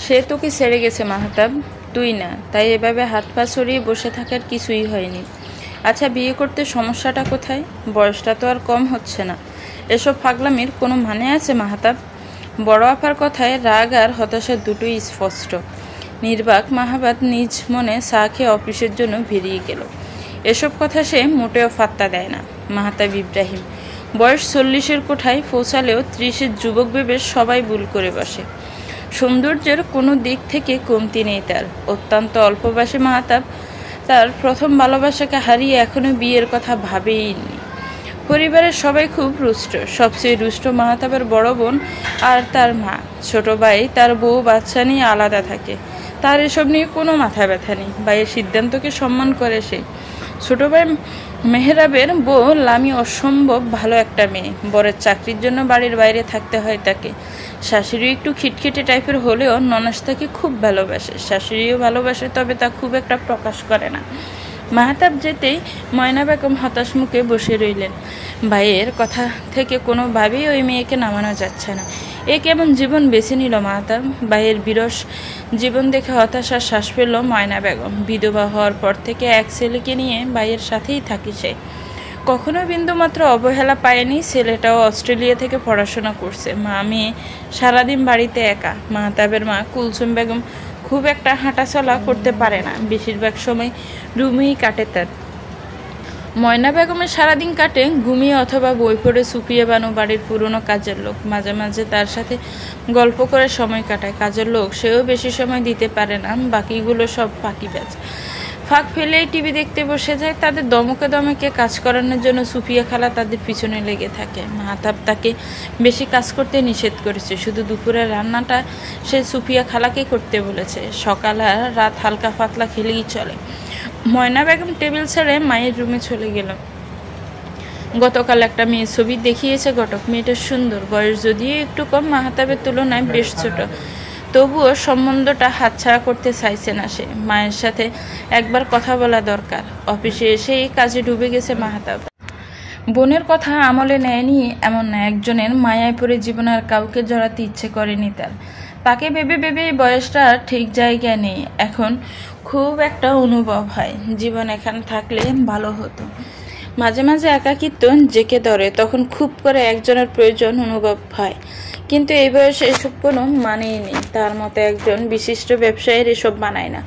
সে তোকে ছেড়ে গেছে মাহতাব, তুই না, তাই এভাবে হাত পা ছড়িয়ে বসে থাকার কিছুই হয়নি। আচ্ছা, বিয়ে করতে সমস্যাটা কোথায়? বয়সটা তো আর কম হচ্ছে না। এসব পাগলামির কোনো মানে আছে মাহতাব? বড় আপার কথায় রাগ আর হতাশা দুটোই স্পষ্ট। নির্বাক মাহাবাদ নিজ মনে চা খেয়ে অফিসের জন্য বেরিয়ে গেল। এসব কথা সে মোটেও ফাত্তা দেয় না। মাহতাব ইব্রাহিম বয়স 40-এর কোঠায় পৌঁছালেও 30-এর যুবক ভেবে সবাই ভুল করে বসে। সৌন্দর্যের কোনো দিক থেকে কমতি নেই তার। অত্যন্ত অল্প বয়সে মাহতাব তার প্রথম ভালোবাসাকে হারিয়ে এখনো বিয়ের কথা ভাবেইনি। পরিবারের সবাই খুব রুষ্ট। সবচেয়ে রুষ্ট মাহতাবের বড় বোন আর তার মা। ছোট ভাই তার বউ বাচ্চা নিয়ে আলাদা থাকে, তার এসব নিয়ে কোনো মাথা ব্যথা নেই। ভাইয়ের সিদ্ধান্তকে সম্মান করে সে। ছোট ভাই মেহরাবের বউ লামি অসম্ভব ভালো একটা মেয়ে। বরের চাকরির জন্য বাড়ির বাইরে থাকতে হয় তাকে। শাশুড়ি একটু খিটখিটে টাইপের হলেও ননাস তাকে খুব ভালোবাসে। শাশুড়িও ভালোবাসে, তবে তা খুব একটা প্রকাশ করে না। মাহতাব যেতেই ময়না বেগম হতাশ মুখে বসে রইলেন। ভাইয়ের কথা থেকে কোনোভাবেই ওই মেয়েকে নামানো যাচ্ছে না। এ কেমন জীবন বেছে নিল মাহতাব? ভাইয়ের বিরস জীবন দেখে হতাশার শ্বাস ফেলল ময়না বেগম। বিধবা হওয়ার পর থেকে এক ছেলেকে নিয়ে ভাইয়ের সাথেই থাকি সে। কখনো বিন্দুমাত্র অবহেলা পায়নি। ছেলেটাও অস্ট্রেলিয়া থেকে পড়াশোনা করছে। মা মেয়ে সারাদিন বাড়িতে একা। মাহতাবের মা কুলসুম বেগম খুব একটা হাঁটাচলা করতে পারে না। বেশিরভাগ সময় রুমেই কাটে তার। ময়না বেগমের সারাদিন কাটে ঘুমিয়ে অথবা বই পড়ে। সুপিয়ে বানু বাড়ির পুরনো কাজের লোক। মাঝে মাঝে তার সাথে গল্প করে সময় কাটায়। কাজের লোক, সেও বেশি সময় দিতে পারে না। বাকিগুলো সব ফাঁকিবাজ। ফাঁক ফেলেই টিভি দেখতে বসে যায়। তাদের দমকে দমকে কাজ করানোর জন্য সুফিয়া খালা তাদের পিছনে লেগে থাকে। মাহতাব তাকে বেশি কাজ করতে নিষেধ করেছে। শুধু দুপুরের রান্নাটা সে সুফিয়া খালাকে করতে বলেছে। সকাল আর রাত হালকা পাতলা খেলেই চলে। ময়না বেগম টেবিল ছেড়ে মায়ের রুমে চলে গেল। গতকাল একটা মেয়ে ছবি দেখিয়েছে ঘটক। মেয়েটা সুন্দর, বয়স যদিও একটু কম, মাহতাবের তুলনায় বেশ ছোট। তবুও সম্বন্ধটা হাতছাড়া করতে চাইছে না সে। মায়ের সাথে একবার কথা বলা দরকার। অফিসে এসে এই কাজে ডুবে গেছে মাহতাব। বোনের কথা আমলে নেয়নি এমন না, একজনের মায়ায় পড়ে জীবন আর কাউকে জড়াতে ইচ্ছে করেনি তার। তাকে ভেবে ভেবে এই বয়সটা ঠিক জায়গায় নেই। এখন খুব একটা অনুভব হয় জীবন এখানে থাকলে ভালো হতো। মাঝে মাঝে একাকিত্ব জেঁকে ধরে, তখন খুব করে একজনের প্রয়োজন অনুভব হয়। কিন্তু এই বয়সে এসব কোনো মানেই নেই। তার মতো একজন বিশিষ্ট ব্যবসায়ীর এসব মানায় না।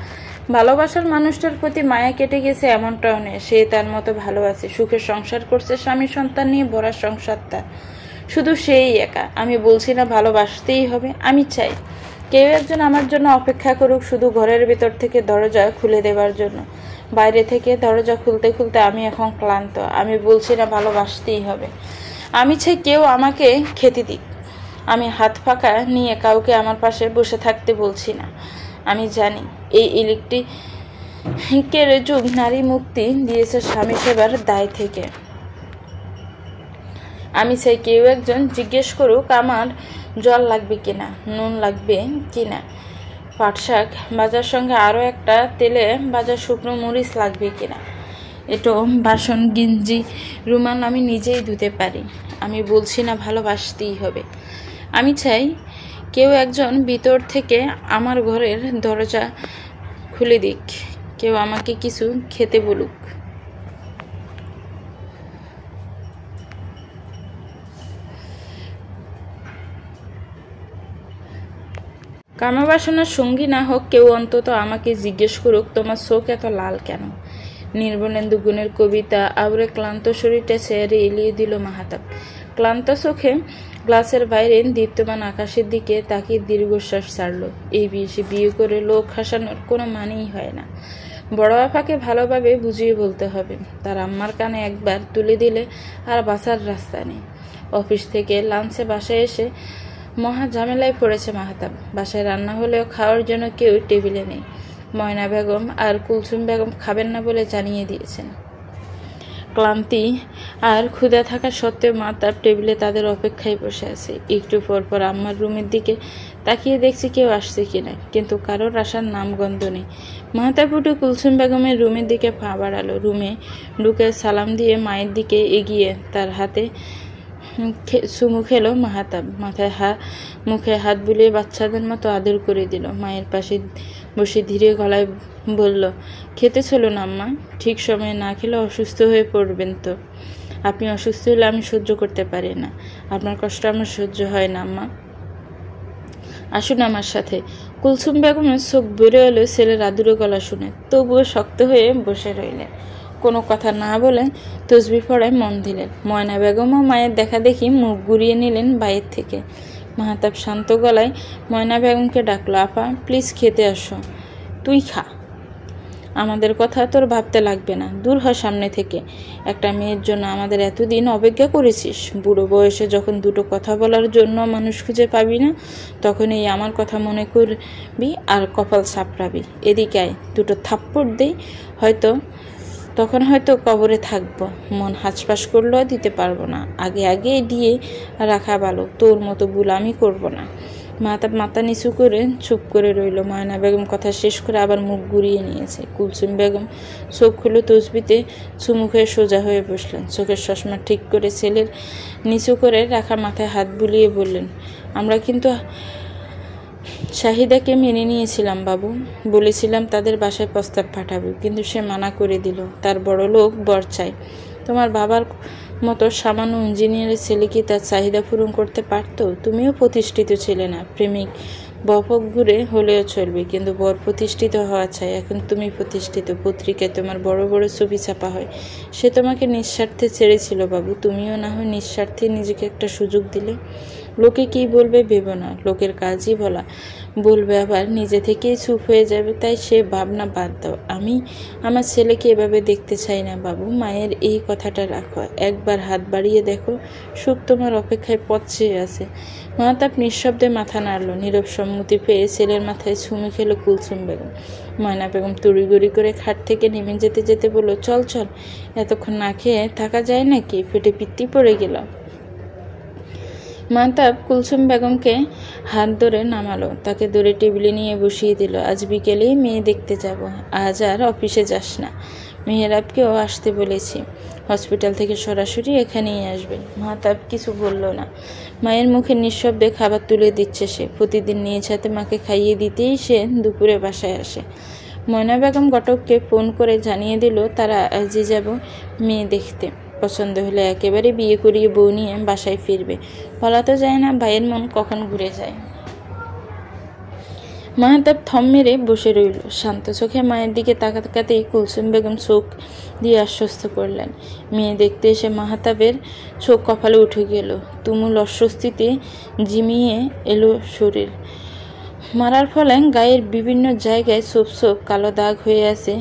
ভালোবাসার মানুষটার প্রতি মায়া কেটে গেছে এমনটাও নেই। সে তার মতো ভালো আছে, সুখে সংসার করছে, স্বামী সন্তান নিয়ে ভরা সংসার তার। শুধু সেই একা। আমি বলছি না ভালোবাসতেই হবে, আমি চাই কেউ একজন আমার জন্য অপেক্ষা করুক, শুধু ঘরের ভেতর থেকে দরজা খুলে দেওয়ার জন্য। বাইরে থেকে দরজা খুলতে খুলতে আমি এখন ক্লান্ত। আমি বলছি না ভালোবাসতেই হবে, আমি চাই কেউ আমাকে খেতে দিক। আমি হাত ফাঁকা নিয়ে কাউকে আমার পাশে বসে থাকতে বলছি না। আমি জানি এই ইলেকট্রিকের যুগ নারী মুক্তি দিয়েছে স্বামী সেবার দায় থেকে। আমি চাই কেউ একজন জিজ্ঞেস করুক আমার জল লাগবে কিনা, নুন লাগবে কিনা, পাট শাক ভাজার সঙ্গে আরও একটা তেলে ভাজা শুকনো মরিচ লাগবে কিনা। এটো বাসন গিঞ্জি রুমাল আমি নিজেই ধুতে পারি। আমি বলছি না ভালোবাসতেই হবে, আমি চাই কেউ একজন ভিতর থেকে আমার ঘরের দরজা খুলে দিক, কেউ আমাকে কিছু খেতে বলুক। কামবাসনার সঙ্গী না হোক, কেউ অন্তত আমাকে জিজ্ঞেস করুক তোমার চোখ এত লাল কেন। নির্মলেন্দু গুণের কবিতা আবরে ক্লান্ত শরীরটা চেয়ারে এলিয়ে দিল মাহতাব। ক্লান্ত চোখে গ্লাসের বাইরে দীপ্তমান আকাশের দিকে তাকিয়ে দীর্ঘশ্বাস ছাড়ল। এই বয়সে বিয়ে করে লোক হাসানোর কোনো মানেই হয় না। বড় আপাকে ভালোভাবে বুঝিয়ে বলতে হবে। তার আম্মার কানে একবার তুলে দিলে আর বাঁচার রাস্তা নেই। অফিস থেকে লাঞ্চে বাসায় এসে মহা ঝামেলায় পড়েছে মাহতাব। বাসায় রান্না হলেও খাওয়ার জন্য কেউ টেবিলে নেই। ময়না বেগম আর কুলসুম বেগম খাবেন না বলে জানিয়ে দিয়েছেন। ক্লান্তি আর ক্ষুধা থাকা সত্ত্বেও মাহতাব টেবিলে তাদের অপেক্ষায় বসে আছে। একটু পর পর আম্মার রুমের দিকে তাকিয়ে দেখছি কেউ আসছে কিনা, কিন্তু কারোর আসার নামগন্ধ নেই। মাহতাব উঠে কুলসুম বেগমের রুমের দিকে পা বাড়ালো। রুমে ঢুকে সালাম দিয়ে মায়ের দিকে এগিয়ে তার হাতে চুমু খেলো মাহাতাব। মুখে হাত বুলিয়ে বাচ্চাদের মতো আদর করে দিল। মায়ের পাশে বসে ধীরে গলায় বলল, খেতে ছিল না আম্মা? ঠিক সময়ে না খেলে অসুস্থ হয়ে পড়বেন তো। আপনি অসুস্থ হলে আমি সহ্য করতে পারি না। আপনার কষ্ট আমার সহ্য হয় না আম্মা। আসুন আমার সাথে। কুলসুম বেগমের চোখ বেড়ে এলো ছেলের আদুরে গলা শুনে, তবুও শক্ত হয়ে বসে রইলেন। কোনো কথা না বলে তসবিহ পড়ায় মন দিলেন। ময়না বেগমও মায়ের দেখা দেখি মুখ ঘুরিয়ে নিলেন বাইরের থেকে। মাহাতাব শান্ত গলায় ময়না বেগমকে ডাকলো, আপা প্লিজ খেতে আসো। তুই খা, আমাদের কথা তোর ভাবতে লাগবে না, দূর হ সামনে থেকে। একটা মেয়ের জন্য আমাদের এতদিন অপেক্ষা করেছিস, বুড়ো বয়সে যখন দুটো কথা বলার জন্য মানুষ খুঁজে পাবি না, তখন এই আমার কথা মনে করবি আর কপাল চাপড়াবি। এদিকে আয়, দুটো থাপ্পড় দেই, তখন হয়তো কবরে থাকবো। মন হাঁসফাঁস করলেও দিতে পারবো না, আগে দিয়ে রাখা ভালো, তোর মতো গুলামি করবো না। মাহাতাব মাথা নিচু করে চুপ করে রইল। ময়না বেগম কথা শেষ করে আবার মুখ ঘুরিয়ে নিয়েছে। কুলসুম বেগম চোখ খুলে তসবিতে চুমু খেয়ে সোজা হয়ে বসলেন। চোখের চশমা ঠিক করে ছেলের নিচু করে রাখা মাথায় হাত বুলিয়ে বললেন, আমরা কিন্তু শাহিদাকে মেনে নিয়েছিলাম বাবু। বলেছিলাম তাদের বাসায় প্রস্তাব পাঠাবো, কিন্তু সে মানা করে দিল। তার বড় লোক বর চাই। তোমার বাবার মতো সামান্য ইঞ্জিনিয়ারের ছেলে কি তার চাহিদা পূরণ করতে পারতো? তুমিও প্রতিষ্ঠিত ছিলে না, প্রেমিক বপক ঘুরে হলেও চলবে, কিন্তু বর প্রতিষ্ঠিত হওয়া চাই। এখন তুমি প্রতিষ্ঠিত, পত্রিকায় তোমার বড় বড় ছবি ছাপা হয়। সে তোমাকে নিঃস্বার্থে ছেড়েছিল বাবু, তুমিও না হয় নিঃস্বার্থে নিজেকে একটা সুযোগ দিলে। লোকে কি বলবে ভেবো না, লোকের কাজই বলা। বলবে আবার নিজে থেকেই চুপ হয়ে যাবে, তাই সে ভাবনা বাদ দাও। আমি আমার ছেলেকে এভাবে দেখতে চাই না বাবু। মায়ের এই কথাটা রাখো, একবার হাত বাড়িয়ে দেখো, সুখ তোমার অপেক্ষায় পথ চেয়ে আছে। মাহাতাব নিঃশব্দে মাথা নাড়ল। নীরব সম্মতি পেয়ে ছেলের মাথায় ছুমে খেলো কুলসুম বেগম। ময়না বেগম তড়িগড়ি করে খাট থেকে নেমে যেতে যেতে বলল, চল চল, এতক্ষণ না খেয়ে থাকা যায় নাকি? পেটে পিত্তি পড়ে গেল। মাহতাব কুলসুম বেগমকে হাত ধরে নামালো, তাকে ধরে টেবিলে নিয়ে বসিয়ে দিল। আজ বিকেলেই মেয়ে দেখতে যাব, আজ আর অফিসে যাস না। মেহেরাবকেও আসতে বলেছি, হসপিটাল থেকে সরাসরি এখানেই আসবে। মাহতাব কিছু বলল না। মায়ের মুখে নিঃশব্দে খাবার তুলে দিচ্ছে সে। প্রতিদিন নিজ হাতে মাকে খাইয়ে দিতেই সে দুপুরে বাসায় আসে। ময়না বেগম ঘটককে ফোন করে জানিয়ে দিল তারা আজই যাব মেয়ে দেখতে। পছন্দ হলে একেবারে বিয়ে করিয়ে বউ নিয়ে বাসায় ফিরবে। বলা তো যায় না ভাইয়ের মন কখন ঘুরে যায়। মাহাতাব থম মেরে বসে রইল। শান্ত চোখে মায়ের দিকে তাকাতেই কুলসুম বেগম চোখ দিয়ে আশ্বস্ত করলেন। মেয়ে দেখতে এসে মাহাতাবের চোখ কপালে উঠে গেল। তুমুল অস্বস্তিতে জিমিয়ে এলো শরীর। মারার ফলে গায়ের বিভিন্ন জায়গায় ছোপ কালো দাগ হয়ে আছে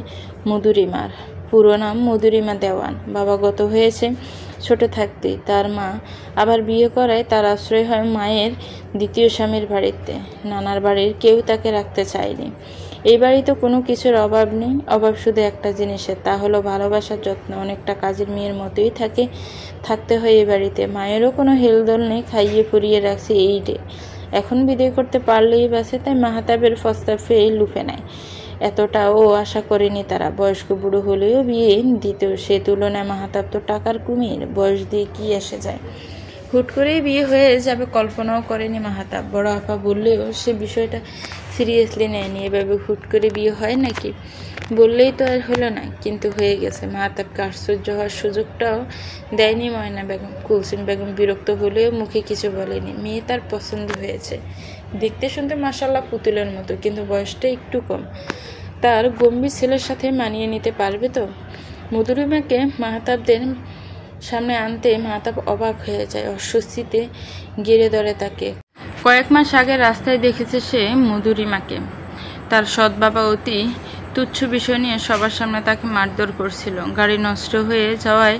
মধুরিমার। পুরো নাম মধুরিমা দেওয়ান। বাবা গত হয়েছে ছোট থাকতেই। তার মা আবার বিয়ে করায় তার আশ্রয় হয় মায়ের দ্বিতীয় স্বামীর বাড়িতে। নানার বাড়ির কেউ তাকে রাখতে চায়নি। এই বাড়িতে কোনো কিছুর অভাব নেই, অভাব শুধু একটা জিনিসের, তা হলো ভালোবাসার যত্ন। অনেকটা কাজের মেয়ের মতোই থাকতে হয় এই বাড়িতে। মায়েরও কোনো হেলদোল নেই, খাইয়ে পরিয়ে রাখছে এই ডে। এখন বিদায় করতে পারলেই বাসে, তাই মাহাতাবের প্রস্তাব পেয়ে লুফে নেয়। এতটাও আশা করেনি তারা। বয়স্ক বুড়ো হলেও বিয়ে দিত। সে তুলনায় মাহাতাব তো টাকার কুমির, বয়স দিয়ে কি এসে যায়। হুট করেই বিয়ে হয়ে যাবে কল্পনাও করেনি মাহাতাব। বড় আপা বললেও সে বিষয়টা সিরিয়াসলি নেয়নি। এভাবে হুট করে বিয়ে হয় নাকি? বললেই তো আর হলো না, কিন্তু হয়ে গেছে। মাহাতাবকে আশ্চর্য হওয়ার সুযোগটাও দেয়নি ময়না বেগম। কুলসুম বেগম বিরক্ত হলেও মুখে কিছু বলেনি। মেয়ে তার পছন্দ হয়েছে, দেখতে শুনতে মাশাআল্লাহ পুতুলের মতো, কিন্তু বয়সটা একটু কম। তার গম্ভীর ছেলের সাথে মানিয়ে নিতে পারবে তো? মধুরিমাকে মাহাতাবদের সামনে আনতে মাহাতাব অবাক হয়ে যায়। অস্বস্তিতে ঘিরে ধরে তাকে। কয়েক মাস আগে রাস্তায় দেখেছে সে মধুরিমাকে। তার সৎ বাবা অতি তুচ্ছ বিষয় নিয়ে সবার সামনে তাকে মারধর করছিল। গাড়ি নষ্ট হয়ে যাওয়ায়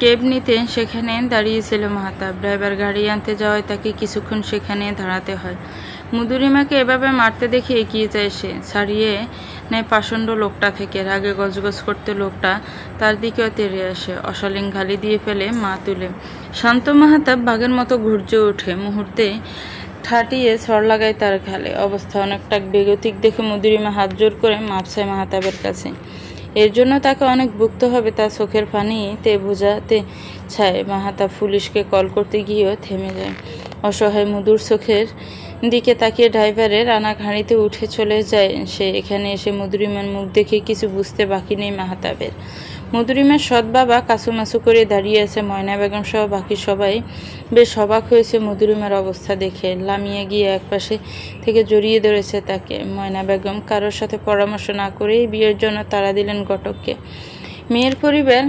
ক্যাব নিতে সেখানে দাঁড়িয়েছিল মাহাতাব। ড্রাইভার গাড়ি আনতে যাওয়ায় তাকে কিছুক্ষণ সেখানে দাঁড়াতে হয়। মধুরিমাকে এভাবে মারতে দেখে এগিয়ে যায় সে, ছাড়িয়ে নেয় পাষণ্ড লোকটা থেকে। রাগে গজগজ করতে লোকটা তার দিকেও তেড়ে আসে, অশালীন গালি দিয়ে ফেলে মা তুলে। শান্ত মাহাতাব বাঘের মতো গর্জে ওঠে, মুহূর্তে ঠাটিয়ে ছড় লাগায় তার গালে। অবস্থা অনেকটা বেগতিক দেখে মধুরিমা হাত জোর করে মাপ চায় মাহাতাবের কাছে। এর জন্য তাকে অনেক ভুগতে হবে, তার চোখের পানিতে বোঝাতে চায়। মাহাতাব পুলিশকে কল করতে গিয়েও থেমে যায়। অসহায় মধুর চোখের দিকে তাকিয়ে ড্রাইভারের আনা ঘাড়িতে উঠে চলে যায় সে। এখানে এসে মধুরিমার মুখ দেখে কিছু বুঝতে বাকি নেই মাহাতাবের। মধুরিমার সৎ বাবা কাছুমাছু করে দাঁড়িয়ে আছে। ময়না বেগম সহ বাকি সবাই বেশ অবাক হয়েছে মধুরিমার অবস্থা দেখে। লামিয়া গিয়ে একপাশে থেকে জড়িয়ে ধরেছে তাকে। ময়না বেগম কারোর সাথে পরামর্শ না করেই বিয়ের জন্য তাড়া দিলেন ঘটককে। মেয়ের পরিবার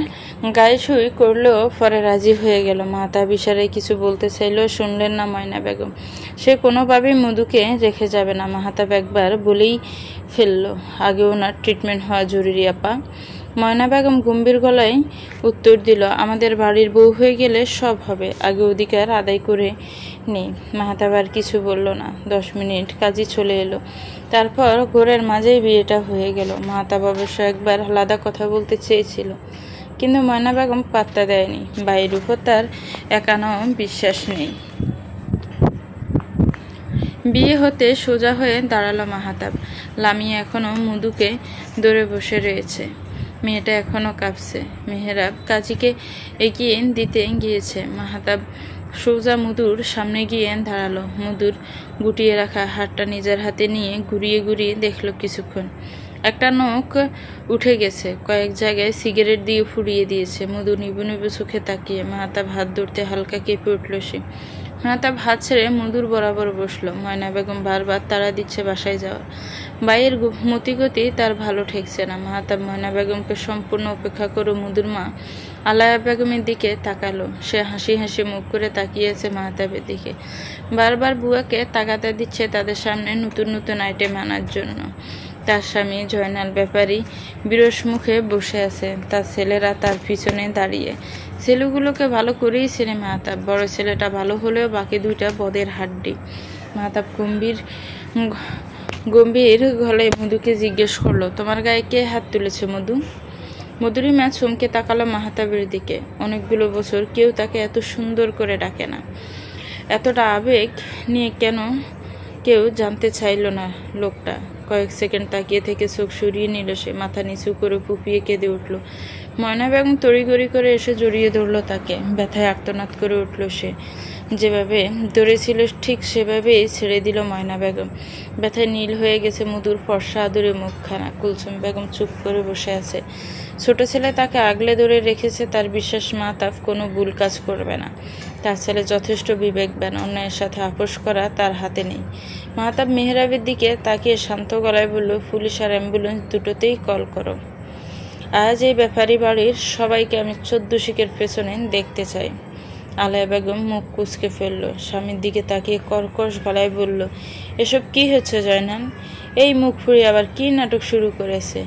গায়ে সুই করলেও পরে রাজি হয়ে গেল। মাহতাব ইশারায় কিছু বলতে চাইলেও শুনলেন না ময়না বেগম। সে কোনোভাবেই মধুকে রেখে যাবে না। মাহতাব একবার বলেই ফেলল, আগে ওনার ট্রিটমেন্ট হওয়া জরুরি আপা। ময়না বেগম গম্ভীর গলায় উত্তর দিল, আমাদের বাড়ির বউ হয়ে গেলে সব হবে, আগে অধিকার আদায় করে নেই। মাহতাব আর কিছু বলল না। 10 মিনিট কাজই চলে এলো। তারপর ঘরের মাঝেই বিয়েটা হয়ে গেল। মাহতাব অবশ্য একবার আলাদা কথা বলতে চেয়েছিল, কিন্তু ময়না বেগম পাত্তা দেয়নি। ভাইয়ের উপর তার একানো বিশ্বাস নেই। বিয়ে হতে সোজা হয়ে দাঁড়ালো মাহতাব। লামিয়া এখনো মধুকে ধরে বসে রয়েছে। মেয়েটা এখনো কাঁপছে। মেহেরাব কাজীকে এগিয়ে দিতে গিয়েছে। মাহতাব সোজা মধুর সামনে গিয়ে দাঁড়ালো। মধুর গুটিয়ে রাখা হাতটা নিজের হাতে নিয়ে ঘুরিয়ে ঘুরিয়ে দেখলো কিছুক্ষণ। একটা নখ উঠে গেছে, কয়েক জায়গায় সিগারেট দিয়ে ফুরিয়ে দিয়েছে। মধু নিবু নিবু চোখে তাকিয়ে। মাহতাব হাত ধরতে হালকা কেঁপে উঠল সে। মাহতাব হাত ছেড়ে মধুর বরাবর বসলো। ময়না বেগম বারবার তাড়া দিচ্ছে বাসায় যাওয়ার। বাইয়ের মতিগতি তার ভালো ঠেকছে না। মাহতাব ময়না বেগমকে সম্পূর্ণ উপেক্ষা করে মধুর মা আলায়া বেগমের দিকে তাকালো। সে হাসি হাসি মুখ করে তাকিয়েছে মাহতাবের দিকে। বারবার বুয়াকে তাকাতে দিচ্ছে তাদের সামনে নতুন নতুন আইটেম আনার জন্য। তার স্বামী জয়নাল ব্যাপারী বিরস মুখে বসে আছে। তার ছেলেরা তার পিছনে দাঁড়িয়ে। ছেলেগুলোকে ভালো করেই চেনে মাহতাব। বড় ছেলেটা ভালো হলেও বাকি দুইটা বদের হাড্ডি। মাহতাব গম্ভীর গলায় মধুকে জিজ্ঞেস করলো, তোমার গায়ে কে হাত তুলেছে মধু? মধুরিমা চমকে তাকালো মাহতাবের দিকে। অনেকগুলো বছর কেউ তাকে এত সুন্দর করে ডাকে না। এতটা আবেগ নিয়ে কেন কেউ জানতে চাইল না লোকটা। কয়েক সেকেন্ড তাকিয়ে থেকে চোখ সরিয়ে নিল সে। মাথা নিচু করে ফুপিয়ে কেঁদে উঠল। ময়না বেগম তড়িঘড়ি করে এসে জড়িয়ে ধরল তাকে। ব্যথায় আর্তনাদ করে উঠল সে। যেভাবে ধরেছিল ঠিক সেভাবেই ছেড়ে দিল ময়না বেগম। ব্যথায় নীল হয়ে গেছে মধুর ফর্সা আদুরে মুখখানা। কুলসুম বেগম চুপ করে বসে আছে। ছোট ছেলে তাকে আগলে ধরে রেখেছে। তার বিশ্বাস মাহতাব কোনো ভুল কাজ করবে না। তার ছেলে যথেষ্ট বিবেকবান। অন্যায়ের সাথে আপোষ করা তার হাতে নেই। মাহতাব মেহরাবের দিকে তাকিয়ে শান্ত গলায় বলল, পুলিশ আর অ্যাম্বুলেন্স দুটোতেই কল করো। আজ এই ব্যাপারী বাড়ির সবাইকে আমি 14 শিকের পেছনে দেখতে চাই। আলায়া বেগম মুখ কুঁচকে ফেলল। স্বামীর দিকে তাকিয়ে কর্কশ গলায় বলল, এসব কি হচ্ছে জয়নাল? এই মুখ ফুরিয়ে আবার কি নাটক শুরু করেছে?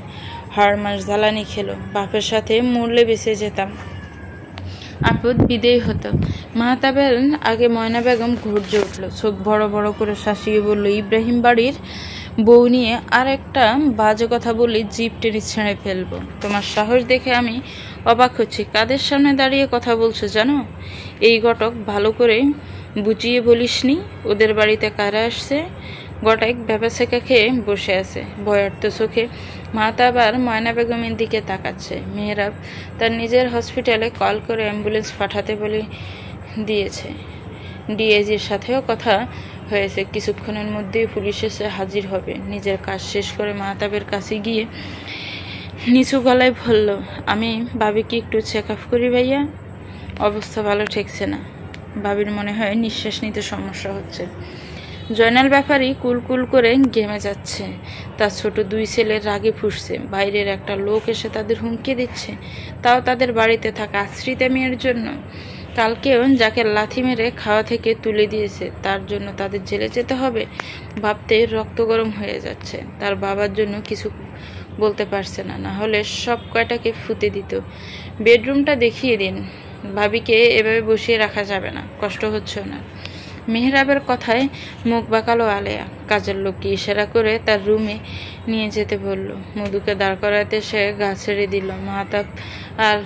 হাড় মাস জ্বালানি খেলো। বাপের সাথে মরলে বেঁচে যেতাম, আপদ বিদেয় হতো। মাহতাবের আগে ময়না বেগম গর্জে উঠল। চোখ বড় বড় করে শাসিয়ে বলল, ইব্রাহিম বাড়ির বউ নিয়ে আর একটা বাজে কথা বললে জিভ টেনে ছেড়ে ফেলবো। তোমার সাহস দেখে আমি অবাক হচ্ছি। কাদের সামনে দাঁড়িয়ে কথা বলছো জানো? এই ঘটক ভালো করে বুঝিয়ে বলিসনি ওদের বাড়িতে কারা আসছে? গটাক ব্যাপাসেকা খেয়ে বসে আছে। ভয়ার্ত চোখে মাহতাব আর ময়না বেগমের দিকে তাকাচ্ছে। মেহরাব তার নিজের হসপিটালে কল করে অ্যাম্বুলেন্স পাঠাতে বলে দিয়েছে। ডিএজির সাথেও কথা হয়েছে। কিছুক্ষণের মধ্যেই পুলিশ এসে হাজির হবে। নিজের কাজ শেষ করে মাহতাবের কাছে গিয়ে নিচু গলায় বলল, আমি ভাবিকে একটু চেক আপ করি ভাইয়া। অবস্থা ভালো ঠেকছে না। ভাবির মনে হয় নিঃশ্বাস নিতে সমস্যা হচ্ছে। জয়নাল ব্যাপারী কুলকুল করে ঘেমে যাচ্ছে। তার ছোট 2 ছেলের রাগে ফুঁসছে। বাইরের একটা লোক এসে তাদের হুমকি দিচ্ছে, তাও তাদের বাড়িতে থাকা আশ্রিতা মেয়ের জন্য। কালকেও যাকে লাথি মেরে খাওয়া থেকে তুলে দিয়েছে তার জন্য তাদের জেলে যেতে হবে। ভাবতে রক্ত গরম হয়ে যাচ্ছে। তার বাবার জন্য কিছু বলতে পারছে না, না হলে সব কয়টাকে ফুতে দিত। বেডরুমটা দেখিয়ে দিন। ভাবিকে এভাবে বসিয়ে রাখা যাবে না, কষ্ট হচ্ছে না। মেহরাবের কথায় মুখ বাঁকালো আলেয়া। কাজের লোককে ইশারা করে তার রুমে নিয়ে যেতে বলল। মধুকে দাঁড় করাতে সে গা ছেড়ে দিল। মাহতাব আর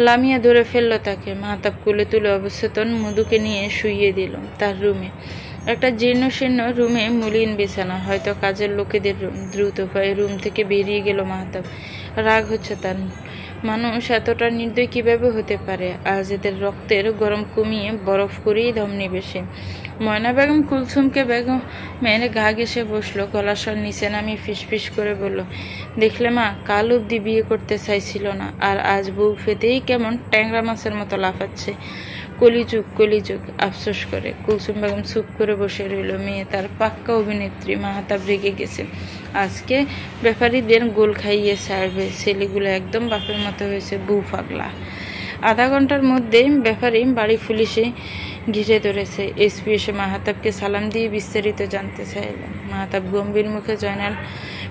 লামিয়া ধরে ফেললো তাকে। মাহতাব কোলে তুলে অবচেতন মধুকে নিয়ে শুইয়ে দিল তার রুমে। একটা জীর্ণশীর্ণ রুমে মলিন বিছানা, হয়তো কাজের লোকেদের রুম। দ্রুত হয়ে রুম থেকে বেরিয়ে গেল মাহতাব। রাগ হচ্ছে তার। মানুষ এতটা নির্দয় কিভাবে হতে পারে? আজ এদের রক্তের গরম কমিয়ে বরফ করেই দম নিবে সে। ময়না বেগম কুলসুমকে বেগমের গা ঘেঁষে বসলো, গলা স্বর নিচে নামিয়ে ফিসফিস করে বলল, দেখলে মা, কাল অব্দি বিয়ে করতে চাইছিল না, আর আজ বউ ফেতেই কেমন ট্যাংরা মাছের মতো লাফাচ্ছে। কলিযুগ কলিযুগ, আফসোস করে কুলসুম বেগম চুপ করে বসে রইল। মেয়ে তার পাক্কা অভিনেত্রী। মাহতাব রেগে গেছে। আজকে ব্যাপারীদের গোল খাইয়ে ছাড়বে। ছেলেগুলো একদম বাপের মতো হয়েছে, বউ পাগলা। আধা ঘন্টার মধ্যে ব্যাপারী বাড়ি পুলিশে ঘিরে ধরেছে। এসপি এসে মাহতাবকে সালাম দিয়ে বিস্তারিত জানতে চাইল। মাহতাব গম্ভীর মুখে জয়নাল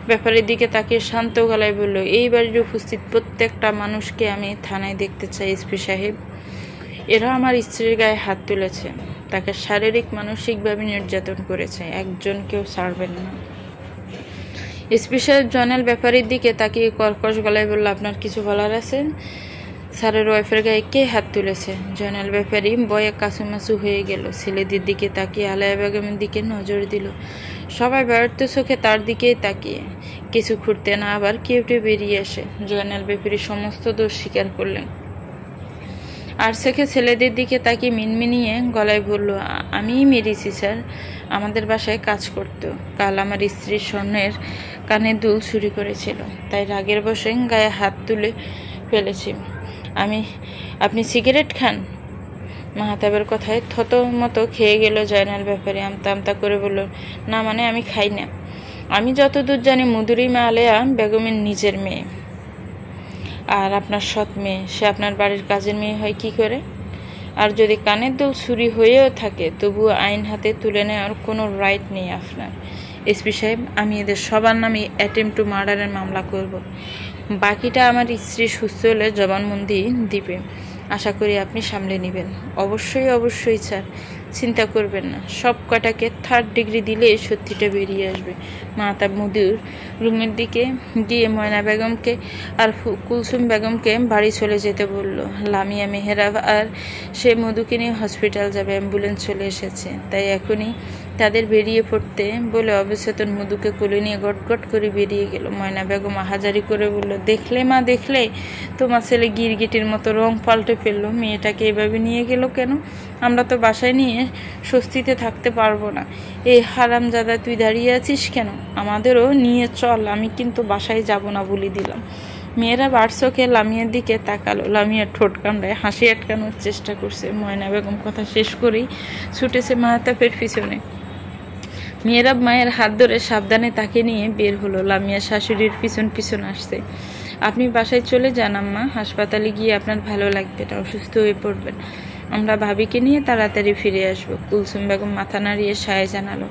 ব্যাপারীর দিকে তাকিয়ে শান্ত গলায় বলল, এই বাড়ির উপস্থিত প্রত্যেকটা মানুষকে আমি থানায় দেখতে চাই এসপি সাহেব। এরা আমার স্ত্রীর গায়ে হাত তুলেছে, তাকে শারীরিক মানসিকভাবে নির্যাতন করেছে, একজনকেও ছাড়বেন না। এসপি সাহেব জয়নাল ব্যাপারীর দিকে তাকিয়ে কর্কশ গলায় বলল, আপনার কিছু বলার আছে? স্যারের ওয়াইফের গায়ে কে হাত তুলেছে? জয়নাল ব্যাপারী বয়ে কাছুমাছু হয়ে গেল। ছেলেদের দিকে তাকিয়ে আলেয়া বেগমের দিকে নজর দিল। সবাই ব্যর্থ চোখে তার দিকেই তাকিয়ে। কিছু খুঁড়তে না আবার কেউটে বেরিয়ে আসে। জয়নাল ব্যাপারী সমস্ত দোষ স্বীকার করলেন। আর শেখে ছেলেদের দিকে তাকিয়ে মিনমিনিয়ে গলায় বলল, আমিই মেরেছি স্যার, আমাদের বাসায় কাজ করতো। কাল আমার স্ত্রীর স্বর্ণের কানের দুল চুরি করেছিল, তাই রাগের বশে গায়ে হাত তুলে ফেলেছি। আপনি সিগারেট খান? মাহতাবের কথায় থতমত খেয়ে গেল জয়নাল ব্যাপারী। আমতা আমতা করে বলল, না মানে আমি খাই না। আমি যতদূর জানি মধুরিমা আলেয়া বেগমের নিজের মেয়ে, আর আপনার সৎ মেয়ে। সে আপনার বাড়ির কাজের মেয়ে হয় কি করে? আর যদি কানের দুল চুরি হয়েও থাকে, তবুও আইন হাতে তুলে নেওয়ার কোনো রাইট নেই আপনার। এসপি সাহেব, আমি এদের সবার নামে অ্যাটেম্প টু মার্ডারের মামলা করব। বাকিটা আমার স্ত্রী সুস্থ হলে জবানবন্দি দিবে। আশা করি আপনি সামলে নেবেন। অবশ্যই অবশ্যই স্যার, চিন্তা করবেন না। সব কটাকে 3rd ডিগ্রি দিলে সত্যিটা বেরিয়ে আসবে। মাহতাব মধুর রুমের দিকে গিয়ে ময়না বেগমকে আর কুলসুম বেগমকে বাড়ি চলে যেতে বলল। লামিয়া, মেহেরাব আর সে মধুকে নিয়ে হসপিটাল যাবে। অ্যাম্বুলেন্স চলে এসেছে, তাই এখনই তাদের বেরিয়ে পড়তে বলে অবচেতন মধুকে কোলে নিয়ে গটগট করে বেরিয়ে গেল। ময়না বেগম আহাজারি করে বলল, দেখলে মা, দেখলে তোমার ছেলে গিরগিটির মতো রং পাল্টে ফেললো। মেয়েটাকে এভাবে নিয়ে গেল কেন? আমরা তো বাসায় নিয়ে স্বস্তিতে থাকতে পারবো না। এই হারামজাদা, তুই দাঁড়িয়ে আছিস কেন? আমাদেরও নিয়ে চল, আমি কিন্তু বাসায় যাব না বলে দিলাম। মেয়েরা বাড়চোখে লামিয়ার দিকে তাকালো। লামিয়ার ঠোঁট কামড়ায় হাসি আটকানোর চেষ্টা করছে। ময়না বেগম কথা শেষ করেই ছুটেছে মাহতাবের পিছনে। মেয়েরা মায়ের হাত ধরে সাবধানে তাকে নিয়ে বের হলো। লামিয়া শাশুড়ির পিছন পিছন আসছে। আপনি বাসায় চলে যান আম্মা, হাসপাতালে গিয়ে আপনার ভালো লাগবে না, অসুস্থ হয়ে পড়বেন। আমরা ভাবিকে নিয়ে তাড়াতাড়ি ফিরে আসবো। কুলসুম বেগম মাথা নাড়িয়ে সায় জানালো।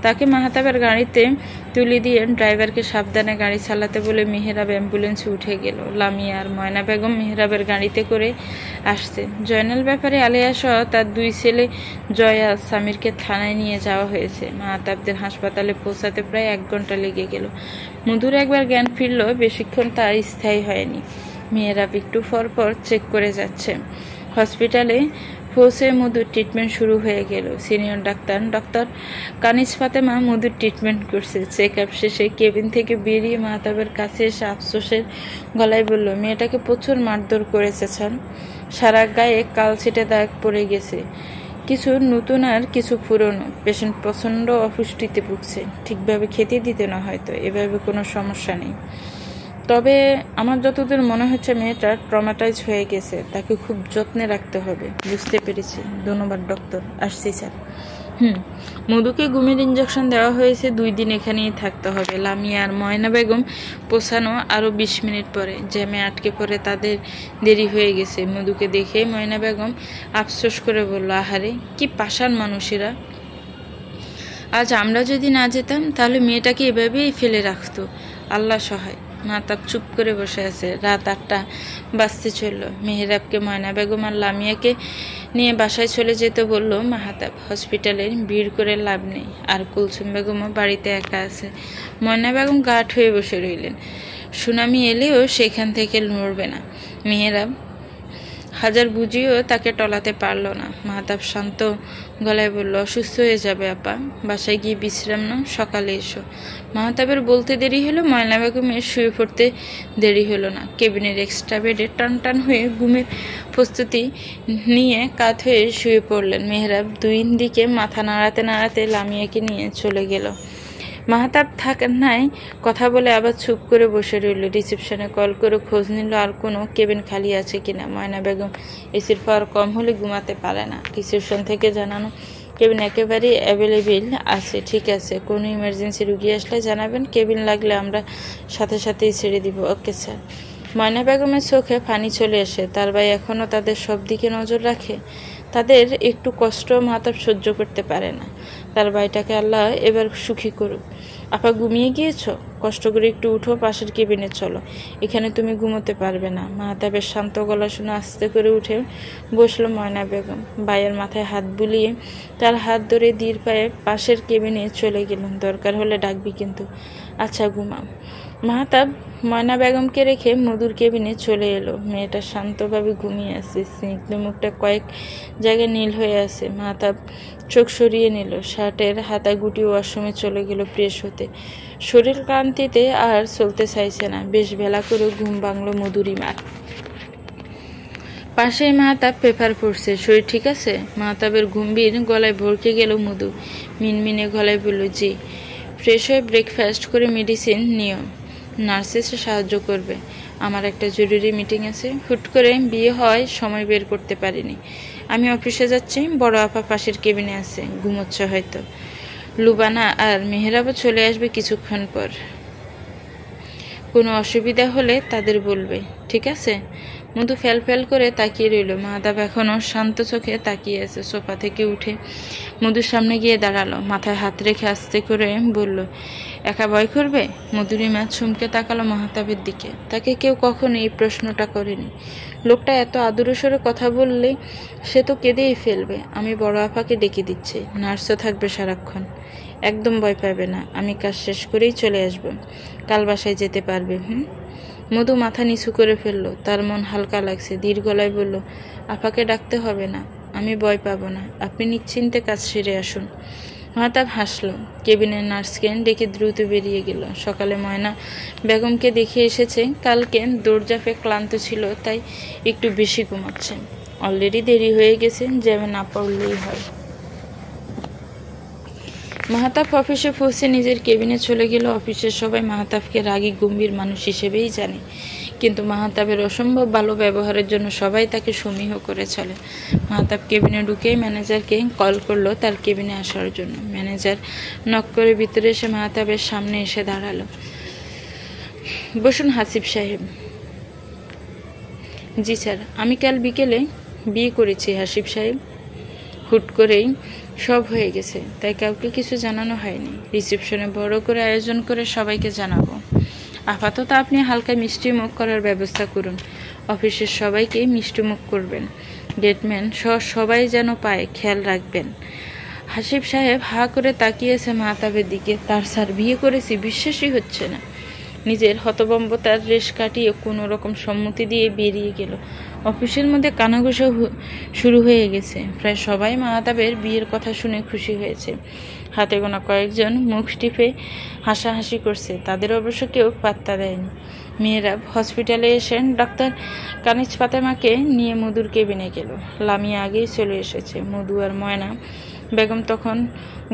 তাকে মাহতাবের গাড়িতে তুলে দিয়ে ড্রাইভারকে সাবধানে গাড়ি চালাতে বলে মেহেরাব অ্যাম্বুলেন্সে উঠে গেল। লামিয়া আর ময়না বেগম মেহেরাবের গাড়িতে করে আসছে। জয়নাল ব্যাপারে আলেয়া সহ তার 2 ছেলে জয়া সামিরকে থানায় নিয়ে যাওয়া হয়েছে। মাহতাবদের হাসপাতালে পৌঁছাতে প্রায় 1 ঘন্টা লেগে গেল। মধুর একবার জ্ঞান ফিরল, বেশিক্ষণ তার স্থায়ী হয়নি। মেহেরাব একটু পর চেক করে যাচ্ছে। হসপিটালে পৌঁছে মধুর ট্রিটমেন্ট শুরু হয়ে গেল। সিনিয়র ডক্টর কানিজ ফাতেমা মধুর ট্রিটমেন্ট করছে। চেক আপ শেষে কেবিন থেকে বেরিয়ে মাহতাবের কাছে এসে আফসোসের গলায় বলল, মেয়েটাকে প্রচুর মারধর করেছে স্যার, সারা গায়ে কালছিটে দাগ পড়ে গেছে, কিছু নতুন আর কিছু পুরনো। পেশেন্ট প্রচণ্ড অপুষ্টিতে ভুগছে, ঠিকভাবে খেতে দিতে না, হয়তো এভাবে কোনো সমস্যা নেই। তবে আমার যতদূর মনে হচ্ছে মেয়েটা ট্রমাটাইজ হয়ে গেছে, তাকে খুব যত্নে রাখতে হবে। বুঝতে পেরেছি, ধন্যবাদ ডক্টর, আসছি স্যার। মধুকে ঘুমের ইঞ্জেকশন দেওয়া হয়েছে, 2 দিন এখানেই থাকতে হবে। লামিয়া আর ময়না বেগম পৌঁছানো আরও 20 মিনিট পরে। জ্যামে আটকে পড়ে তাদের দেরি হয়ে গেছে। মধুকে দেখে ময়না বেগম আফসোস করে বলল, আহারে কি পাষাণ মানুষেরা। আজ আমরা যদি না যেতাম তাহলে মেয়েটাকে এভাবেই ফেলে রাখতো। আল্লাহ সহায়। মাহতাব চুপ করে বসে আছে। রাত 8টা বাজতে চলল। মেহেরাবকে ময়না বেগম আর লামিয়াকে নিয়ে বাসায় চলে যেতে বলল মাহতাব। হসপিটালের ভিড় করে লাভ নেই, আর কুলসুম বেগমও বাড়িতে একা আছে। ময়না বেগম গাঢ় হয়ে বসে রইলেন। সুনামি এলেও সেখান থেকে নড়বে না। মেহেরাব হাজার বুঝিয়েও তাকে টলাতে পারল না। মাহতাব শান্ত গলায় বলল, অসুস্থ হয়ে যাবে আপা, বাসায় গিয়ে বিশ্রাম নাও, সকালে এসো। মাহতাবের বলতে দেরি হলো, ময়না বেগমের শুয়ে পড়তে দেরি হলো না। কেবিনের এক্সট্রা বেডে টান টান হয়ে ঘুমের প্রস্তুতি নিয়ে কাত হয়ে শুয়ে পড়লেন। মেহরাব দুই দিকে মাথা নাড়াতে নাড়াতে লামিয়াকে নিয়ে চলে গেল। মাহতাব থাকায় কথা বলে আবার চুপ করে বসে রইল। রিসেপশনে কল করে খোঁজ নিল আর কোনো কেবিন খালি আছে কিনা। ময়না বেগম এসির পাওয়ার কম হলে ঘুমাতে পারে না। রিসেপশন থেকে জানানো, কেবিন একেবারেই অ্যাভেলেবেল আছে। ঠিক আছে, কোনো ইমার্জেন্সি রুগী আসলে জানাবেন, কেবিন লাগলে আমরা সাথে সাথেই ছেড়ে দিব। Okay sir. ময়না বেগমের চোখে পানি চলে আসে। তার ভাই এখনও তাদের সব দিকে নজর রাখে। তাদের একটু কষ্ট মাহতাব সহ্য করতে পারে না। তার ভাইটাকে আল্লাহ এবার সুখী করুক। আপা ঘুমিয়ে গিয়েছ? কষ্ট করে একটু উঠো, পাশের কেবিনে চলো, এখানে তুমি ঘুমোতে পারবে না। মাহতাবের শান্ত গলা শুনে আস্তে করে উঠে বসলো ময়না বেগম। ভাইয়ের মাথায় হাত বুলিয়ে তার হাত ধরে ধীর পায়ে পাশের কেবিনে চলে গেলেন। দরকার হলে ডাকবি কিন্তু। আচ্ছা ঘুমাও। মাহতাব ময়না বেগমকে রেখে মধুর কেবিনে চলে এলো। মেয়েটা শান্তভাবে ঘুমিয়ে আছে। স্নিগ্ধ মুখটা কয়েক জায়গায় নীল হয়ে আছে। মাহতাব চোখ সরিয়ে নিল। শার্টের হাতা গুটি ওয়াশরুমে চলে গেল ফ্রেশ হতে। শরীর ক্লান্তিতে আর চলতে চাইছে না। বেশ বেলা করে ঘুম ভাঙল মধুরিমার। পাশেই মাহতাব পেপার পড়ছে। শরীর ঠিক আছে? মাহতাবের গম্ভীর গলায় ভরকে গেল মধু। মিনমিনে গলায় বলল, জি। ফ্রেশ হয়ে ব্রেকফাস্ট করে মেডিসিন নিও, নার্স এসে সাহায্য করবে। আমার একটা জরুরি মিটিং আছে, হুট করে বিয়ে হয়, সময় বের করতে পারিনি। আমি অফিসে যাচ্ছি, বড় আপা পাশের কেবিনে আছে, ঘুমোচ্ছে হয়তো। লুবানা আর মেহরাবও চলে আসবে কিছুক্ষণ পর। কোনো অসুবিধা হলে তাদের বলবে, ঠিক আছে? মধু ফেল ফেল করে তাকিয়ে রইল। মাহতাব এখনও শান্ত চোখে তাকিয়ে আছে। সোফা থেকে উঠে মধুর সামনে গিয়ে দাঁড়ালো। মাথায় হাত রেখে আস্তে করে বলল, একা ভয় করবে? মধুরিমা চমকে তাকালো মাহতাবের দিকে। তাকে কেউ কখনো এই প্রশ্নটা করেনি। লোকটা এত আদুরে সরে কথা বললে সে তো কেঁদেই ফেলবে। আমি বড় আপাকে ডেকে দিচ্ছি, নার্সও থাকবে সারাক্ষণ। একদম ভয় পাবে না, আমি কাজ শেষ করেই চলে আসব। কাল বাসায় যেতে পারবে। মধু মাথা নিচু করে ফেলল। তার মন হালকা লাগছে। ধীর গলায় বলল, আপাকে ডাকতে হবে না, আমি ভয় পাবো না, আপনি নিশ্চিন্তে কাজ সেরে আসুন। মাহতাব হাসল। কেবিনের নার্সকে ডেকে দ্রুত বেরিয়ে গেল। সকালে ময়না বেগমকে দেখে এসেছে। কালকে দৌড়ঝাঁপে ক্লান্ত ছিল, তাই একটু বেশি ঘুমাচ্ছে। অলরেডি দেরি হয়ে গেছে, যাবে না পড়লেই হয়। মাহতাব অফিসে পৌঁছে নিজের কেবিনে চলে গেল। অফিসের সবাই মাহতাবকে রাগী গম্ভীর মানুষ হিসেবেই জানে, কিন্তু মাহতাবের অসম্ভব ভালো ব্যবহারের জন্য সবাই তাকে সমীহ করে চলে। মাহতাব কেবিনে ঢুকেই ম্যানেজারকে কল করলো তার কেবিনে আসার জন্য। ম্যানেজার নক করে ভিতরে এসে মাহতাবের সামনে এসে দাঁড়ালো। বসুন হাসিব সাহেব। জি স্যার, আমি কাল বিকেলে বিয়ে করেছি হাসিব সাহেব। হুট করেই সব হয়ে গেছে, তাই কাউকে কিছু জানানো হয়নি। রিসেপশনে বড় করে আয়োজন করে সবাইকে জানাবো। আপাতত আপনি হালকা মিষ্টি মুখ করার ব্যবস্থা করুন। অফিসের সবাইকে মিষ্টি মুখ করবেন। গেটম্যান সহ সবাই যেন পায়, খেয়াল রাখবেন। হাসিব সাহেব হা করে তাকিয়েছে মাহতাবের দিকে। তার স্যার বিয়ে করেছি, বিশ্বাসই হচ্ছে না। নিজের হতভম্বতার রেশ কাটিয়ে কোনো রকম সম্মতি দিয়ে বেরিয়ে গেল। অফিসের মধ্যে কানাঘুষা শুরু হয়ে গেছে। প্রায় সবাই মাহতাবের বিয়ের কথা শুনে খুশি হয়েছে। হাতে গোনা কয়েকজন মুখ টিপে হাসাহাসি করছে, তাদের অবশ্য কেউ পাত্তা দেয়নি। মেয়েরা হসপিটালে এসে ডাক্তার কানিজ ফাতেমাকে নিয়ে মধুর কেবিনে গেল। লামিয়া আগেই চলে এসেছে। মধু আর ময়না বেগম তখন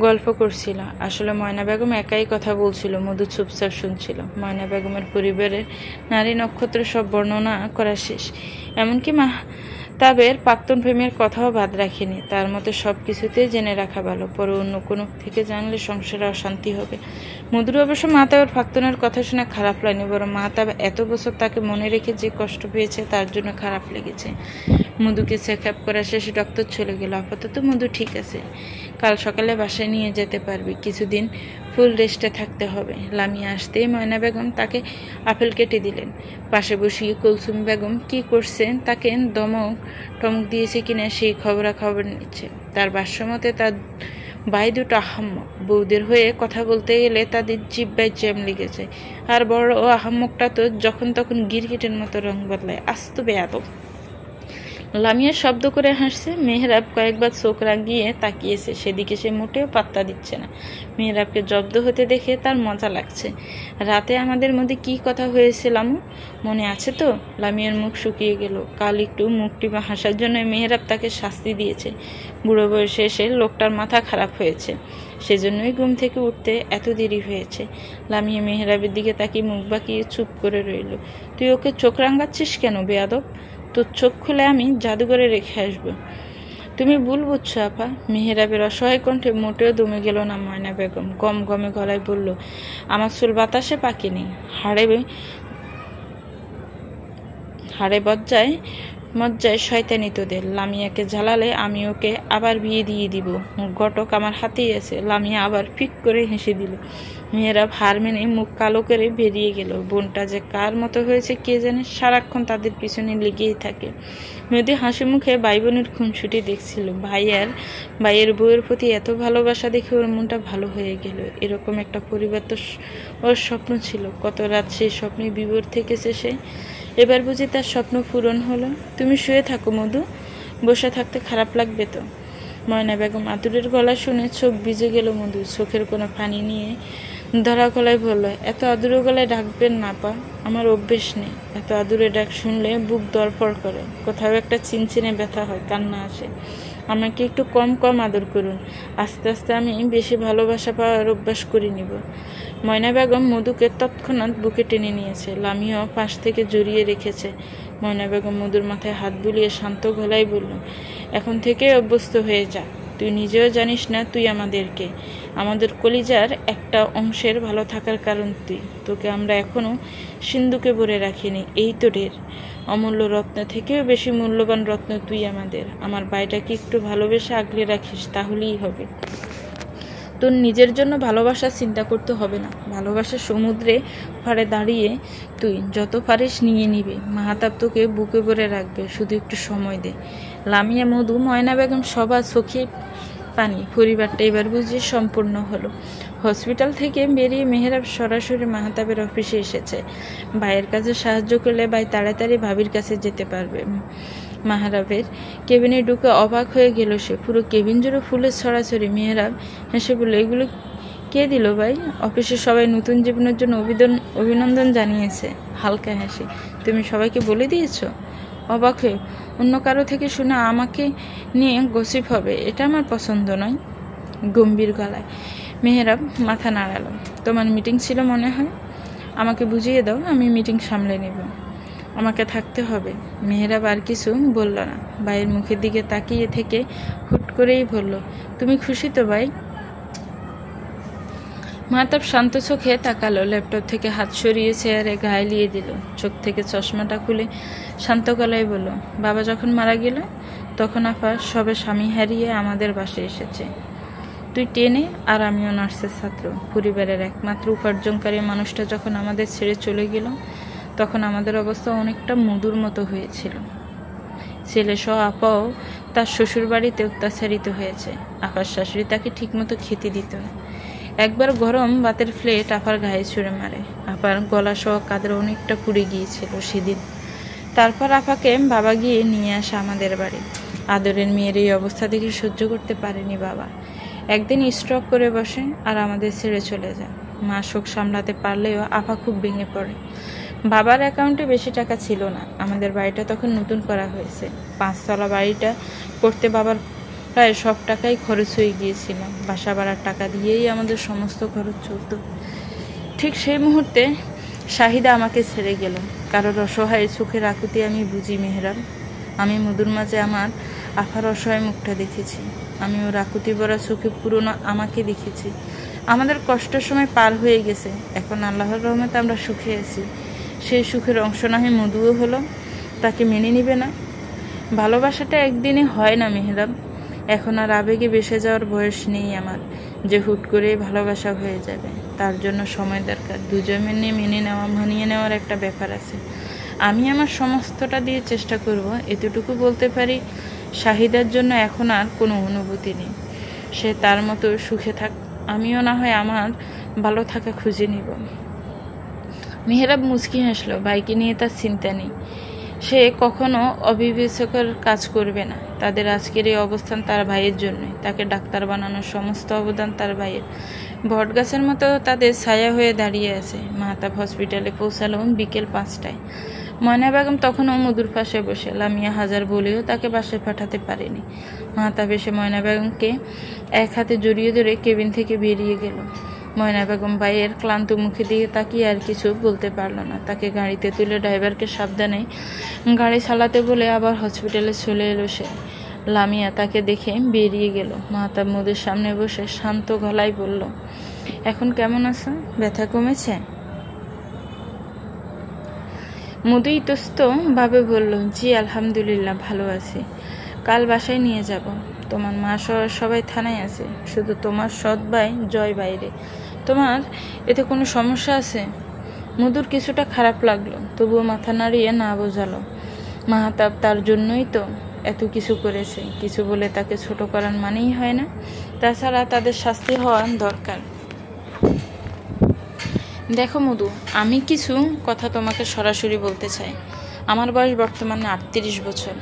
গল্প করছিল। আসলে ময়না বেগম একাই কথা বলছিল, মধু চুপচাপ শুনছিল। ময়না বেগমের পরিবারের নারী নক্ষত্র সব বর্ণনা করা শেষ। এমনকি মাহতাবের প্রাক্তন প্রেমের কথাও বাদ রাখেনি। তার মতে সব কিছুতেই জেনে রাখা ভালো, পরে অন্য কোনো থেকে জানলে সংসারে অশান্তি হবে। মধুর অবশ্য মাহতাবের প্রাক্তনের কথা শুনে খারাপ লাগেনি, বরং মাহতাব এত বছর তাকে মনে রেখে যে কষ্ট পেয়েছে তার জন্য খারাপ লেগেছে। মধুকে চেক আপ করা শেষে ডক্টর চলে গেল। আপাতত মধু ঠিক আছে, কাল সকালে বাসায় নিয়ে যেতে পারবি। কিছুদিন ফুল রেস্টে থাকতে হবে। লামিয়া আসতেই ময়না বেগম তাকে আপেল কেটে দিলেন। পাশে বসিয়ে কুলসুম বেগম কি করছেন, তাকে টমক দিয়েছে কিনা সেই খবরাখবর নিচ্ছে। তার ভাষ্যমতে তার ভাই দুটো আহাম্মক, বউদের হয়ে কথা বলতে গেলে তাদের জিহ্বায় জ্যাম লেগেছে। আর বড় ও আহাম্মকটা তো যখন তখন গিরগিটের মতো রং বদলায়, আস্ত বেয়াদব। লামিয়া শব্দ করে হাসছে। মেহরাব কয়েকবার চোখ রাঙিয়ে তাকিয়েছে, সেদিকে সে মোটেও পাত্তা দিচ্ছে না। মেহরাবকে জব্দ হতে দেখে তার মজা লাগছে। রাতে আমাদের মধ্যে কি কথা হয়েছিল মনে আছে তো? লামিয়ার মুখ শুকিয়ে গেল। কাল একটু মুখ টিপে হাসার জন্য মেহরাব তাকে শাস্তি দিয়েছে। বুড়ো বয়সে এসে লোকটার মাথা খারাপ হয়েছে, সেজন্যই ঘুম থেকে উঠতে এত দেরি হয়েছে। লামিয়া মেহরাবের দিকে তাকিয়ে মুখ বাঁকিয়ে চুপ করে রইল। তুই ওকে চোখ রাঙাচ্ছিস কেন বেয়াদব? তোর চোখ খুলে আমি জাদুঘরে রেখে আসবো। তুমি ভুল বুঝছো আপা। মেহরাবের অসহায় কণ্ঠে মোটেও দমে গেল না ময়না বেগম। গম গমে গলায় বলল, আমার চুল বাতাসে পাকেনি, হাড়ে মজ্জায় শয়তানি তোদের। লামিয়াকে জ্বালালে আমি ওকে আবার বিয়ে দিয়ে দিব। ঘটক আমার হাতেই আছে। লামিয়া আবার ফিক করে হেসে দিল। মেয়েরা হার মেনে মুখ কালো করে বেরিয়ে গেল। বোনটা যে কার মতো হয়েছে কে জানে, সারাক্ষণ তাদের পিছনে লেগেই থাকে। মেয়েদের হাসি মুখে ভাই বোনের খুনসুটি দেখছিল। ভাইয়ের বউয়ের প্রতি এত ভালোবাসা দেখে ওর মনটা ভালো হয়ে গেল। এরকম একটা পরিবার তো ওর স্বপ্ন ছিল। কত রাত সেই স্বপ্নে বিভোর থেকেছে সে। এবার বুঝি তার স্বপ্ন পূরণ হলো। তুমি শুয়ে থাকো মধু, বসে থাকতে খারাপ লাগবে তো। ময়না বেগম আদুরের গলা শুনে চোখ ভিজে গেল মধু। চোখের কোনো পানি নিয়ে ধরা গলায় বলল, এত আদুরে গলায় ডাকবেন না পা, আমার অভ্যেস নেই। এত আদুরে ডাক শুনলে বুক দরপড় করে, কোথাও একটা চিনচিনে ব্যথা হয়, কান্না আসে। আমাকে একটু কম কম আদর করুন, আস্তে আস্তে আমি বেশি ভালোবাসা পাওয়ার অভ্যাস করে নিব। ময়না বেগম মধুকে তৎক্ষণাৎ বুকে টেনে নিয়েছে। লামিয়াও পাশ থেকে জড়িয়ে রেখেছে। ময়না বেগম মধুর মাথায় হাত বুলিয়ে শান্ত গলায় বলল, এখন থেকে অভ্যস্ত হয়ে যা। তুই নিজেও জানিস না তুই আমাদের কলিজার একটা অংশের ভালো থাকার কারণ তুই। তোকে আমরা এখনো সিন্ধুকে ভরে রাখিনি, এই তো ঢের। অমূল্য রত্ন থেকেও বেশি মূল্যবান রত্ন তুই আমাদের। আমার ভাইটাকে একটু ভালোবেসে আগলে রাখিস, তাহলেই হবে। তোর নিজের জন্য ভালোবাসা চিন্তা করতে হবে না। ভালোবাসার সমুদ্রে পাড়ে দাঁড়িয়ে তুই যত পারিস নিয়ে নিবি। মাহাতাব তোকে বুকে ভরে রাখবে, শুধু একটু সময় দে। লামিয়া, মধু, ময়না বেগম সবার চোখে পানি। পরিবারটা এবার বুঝিয়ে সম্পূর্ণ হলো। হসপিটাল থেকে বেরিয়ে মেহরাব সরাসরি মাহাতাবের অফিসে এসেছে। ভাইয়ের কাছে সাহায্য করলে ভাই তাড়াতাড়ি ভাবির কাছে যেতে পারবে। মেহরাবের কেবিনে ঢুকে অবাক হয়ে গেল সে। পুরো কেবিন জুড়ে ফুলের ছড়াছড়ি। মেহরাব হেসে বলল, এগুলো কে দিল ভাই? অফিসে সবাই নতুন জীবনের জন্য অভিনন্দন জানিয়েছে। হালকা হাসি, তুমি সবাইকে বলে দিয়েছ? অবাক হয়ে, অন্য কারো থেকে শুনে আমাকে নিয়ে গসিপ হবে, এটা আমার পছন্দ নয়। গম্ভীর গলায় মেহরাব মাথা নাড়ালো। তোমার মিটিং ছিল মনে হয়, আমাকে বুঝিয়ে দাও, আমি মিটিং সামলে নেব। আমাকে থাকতে হবে। মেহরাব আর কিছু বলল না। ভাইয়ের মুখের দিকে তাকিয়ে থেকে হুট করেই বলল, তুমি খুশি তো ভাই? মাহতাব শান্ত চোখে তাকালো। ল্যাপটপ থেকে হাত সরিয়ে চেয়ারে গায়ে দিল। চোখ থেকে চশমাটা খুলে শান্ত গলায় বলল, বাবা যখন মারা গেল তখন আপা সবে স্বামী হারিয়ে আমাদের বাসায় এসেছে। তুই টেনে আর আমিও নার্সের ছাত্র। পরিবারের একমাত্র উপার্জনকারী মানুষটা যখন আমাদের ছেড়ে চলে গেল তখন আমাদের অবস্থা অনেকটা মধুর মতো হয়েছিল। ছেলে সহ আপাও তার শ্বশুর বাড়িতে অত্যাচারিত হয়েছে। আপার শাশুড়ি তাকে ঠিকমতো খেতে দিত না। একবার গরম ভাতের প্লেট আপার গায়ে ছুঁড়ে মারে। আপার গলা সহ কাদের অনেকটা পুড়ে গিয়েছিল সেদিন। তারপর আপাকে বাবা গিয়ে নিয়ে আসে আমাদের বাড়ি। আদরের মেয়ের এই অবস্থা দেখে সহ্য করতে পারেনি বাবা। একদিন স্ট্রোক করে বসে আর আমাদের ছেড়ে চলে যায়। মা শোক সামলাতে পারলেও আপা খুব ভেঙে পড়ে। বাবার অ্যাকাউন্টে বেশি টাকা ছিল না। আমাদের বাড়িটা তখন নতুন করা হয়েছে। 5 তলা বাড়িটা করতে বাবার প্রায় সব টাকাই খরচ হয়ে গিয়েছিল। বাসা ভাড়ার টাকা দিয়েই আমাদের সমস্ত খরচ চলত। ঠিক সেই মুহূর্তে শাহিদা আমাকে ছেড়ে গেল। কারোর অসহায় চোখের আকুতি আমি বুঝি মেহরাব। আমি মধুর মাঝে আমার আফার অসহায় মুখটা দেখেছি। আমি ওর আকুতি ভরা চোখে পুরনো আমাকে দেখেছি। আমাদের কষ্টের সময় পার হয়ে গেছে। এখন আল্লাহর রহমতে আমরা সুখে আছি। সেই সুখের অংশ না হয় মধুও হলো, তাকে মেনে নিবে না? ভালোবাসাটা একদিনে হয় না মেহরাব। এখন আর আবেগে বেসে যাওয়ার বয়স নেই আমার, যে হুট করেই ভালোবাসা হয়ে যাবে। তার জন্য সময় দরকার। দুজনে মেনে নেওয়া, মানিয়ে নেওয়ার একটা ব্যাপার আছে। আমি আমার সমস্তটা দিয়ে চেষ্টা করব। এতটুকু বলতে পারি, শাহিদার জন্য এখন আর কোনো অনুভূতি নেই। সে তার মতো সুখে থাক, আমিও না হয় আমার ভালো থাকা খুঁজে নিব। মেহরাব মুচকি হাসলো। ভাইকে নিয়ে তার চিন্তা নেই। সে কখনো অবিবেচকের কাজ করবে না। তাদের আজকের এই অবস্থান তার ভাইয়ের জন্য। তাকে ডাক্তার বানানোর সমস্ত অবদান তার ভাইয়ের। বটগাছের মতো তাদের ছায়া হয়ে দাঁড়িয়ে আছে। মাহতাব হসপিটালে পৌঁছালো বিকেল 5টায়। ময়না বেগম তখনও মধুর পাশে বসে। লামিয়া হাজার বলেও তাকে বাসায় পাঠাতে পারেনি। মাহতাব এসে ময়না বেগমকে এক হাতে জড়িয়ে ধরে কেবিন থেকে বেরিয়ে গেল। ময়না বেগম ভাইয়ের ক্লান্ত মুখে দিয়ে তাকিয়ে আর কিছু বলতে পারল না। তাকে গাড়িতে তুলে ড্রাইভারকে সাবধানে গাড়ি চালাতে বলে আবার হসপিটালে চলে এলো সে। লামিয়া তাকে দেখে বেরিয়ে গেল। মাহতাব মধুর সামনে বসে শান্ত গলায় বলল, এখন কেমন আছো? ব্যথা কমেছে? মধু ইতস্ত ভাবে বলল, জি আলহামদুলিল্লাহ ভালো আছি। কাল বাসায় নিয়ে যাব। তোমার মা সবাই থানায় আছে, শুধু তোমার সৎ ভাই জয় বাইরে। তোমার এতে কোনো সমস্যা আছে? মধুর কিছুটা খারাপ লাগলো, তবুও মাথা নাড়িয়ে না বোঝালো। মাহতাব তার জন্যই তো এত কিছু করেছে। কিছু বলে তাকে ছোট করার মানেই হয় না। তাছাড়া তাদের শাস্তি হওয়া দরকার। দেখো মধু, আমি কিছু কথা তোমাকে সরাসরি বলতে চাই। আমার বয়স বর্তমানে 38 বছর,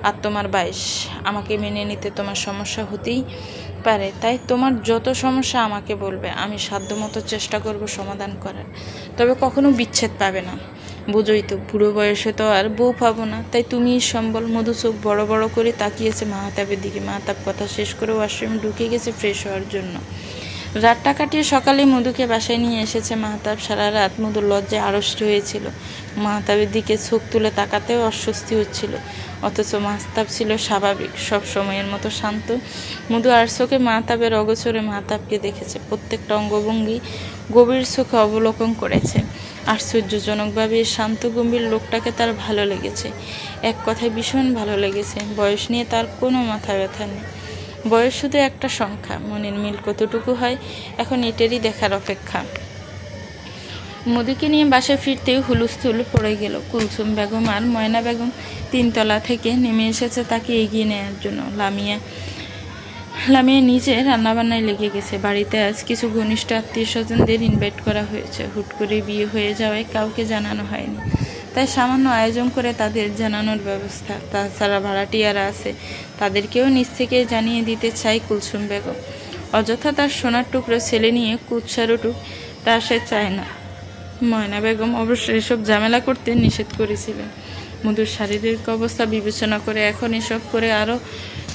আর তোমার 22। আমাকে মেনে নিতে তোমার সমস্যা হতেই পারে, তাই তোমার যত সমস্যা আমাকে বলবে। আমি সাধ্যমতো চেষ্টা করব সমাধান করার। তবে কখনো বিচ্ছেদ পাবে না। বুঝোই তো, বুড়ো বয়সে তো আর বউ পাবো না, তাই তুমিই সম্বল। মধু চোখ বড় বড় করে তাকিয়েছে মাহতাবের দিকে। মাহতাব কথা শেষ করে ওয়াশরুমে ঢুকে গেছে ফ্রেশ হওয়ার জন্য। রাতটা কাটিয়ে সকালে মধুকে বাসায় নিয়ে এসেছে মাহতাব। সারা রাত মধুর লজ্জায় আড়ষ্ট হয়েছিল। মাহতাবের দিকে চোখ তুলে তাকাতেও অস্বস্তি হচ্ছিল, অথচ মাহতাব ছিল স্বাভাবিক, সব সময়ের মতো শান্ত। মধু আর চোখে মাহতাবের অগোচরে মাহতাবকে দেখেছে। প্রত্যেকটা অঙ্গভঙ্গি গভীর চোখে অবলোকন করেছে। আশ্চর্যজনকভাবে এই শান্ত গম্ভীর লোকটাকে তার ভালো লেগেছে। এক কথায় ভীষণ ভালো লেগেছে। বয়স নিয়ে তার কোনো মাথা ব্যথা নেই। বয়স শুধু একটা সংখ্যা, মনের মিল কতটুকু হয় এখন এটারই দেখার অপেক্ষা। মধুকে নিয়ে বাসায় ফিরতেই হুলস্থুল পড়ে গেল। কুলসুম বেগম আর ময়না বেগম 3 তলা থেকে নেমে এসেছে তাকে এগিয়ে নেওয়ার জন্য। লামিয়া নিজে রান্নাবান্নায় লেগে গেছে। বাড়িতে আজ কিছু ঘনিষ্ঠ আত্মীয় স্বজনদের ইনভাইট করা হয়েছে। হুট করে বিয়ে হয়ে যাওয়ায় কাউকে জানানো হয়নি, তাই সামান্য আয়োজন করে তাদের জানানোর ব্যবস্থা। তাছাড়া ভাড়াটিয়ারা আছে, তাদেরকেও নিজ থেকে জানিয়ে দিতে চাই কুলসুম বেগম। অযথা তার সোনার টুকরো ছেলে নিয়ে কুৎসার উঠুক তা সে চায় না। ময়না বেগম অবশ্য এসব ঝামেলা করতে নিষেধ করেছিলেন। মধুর শারীরিক অবস্থা বিবেচনা করে এখন এসব করে আরও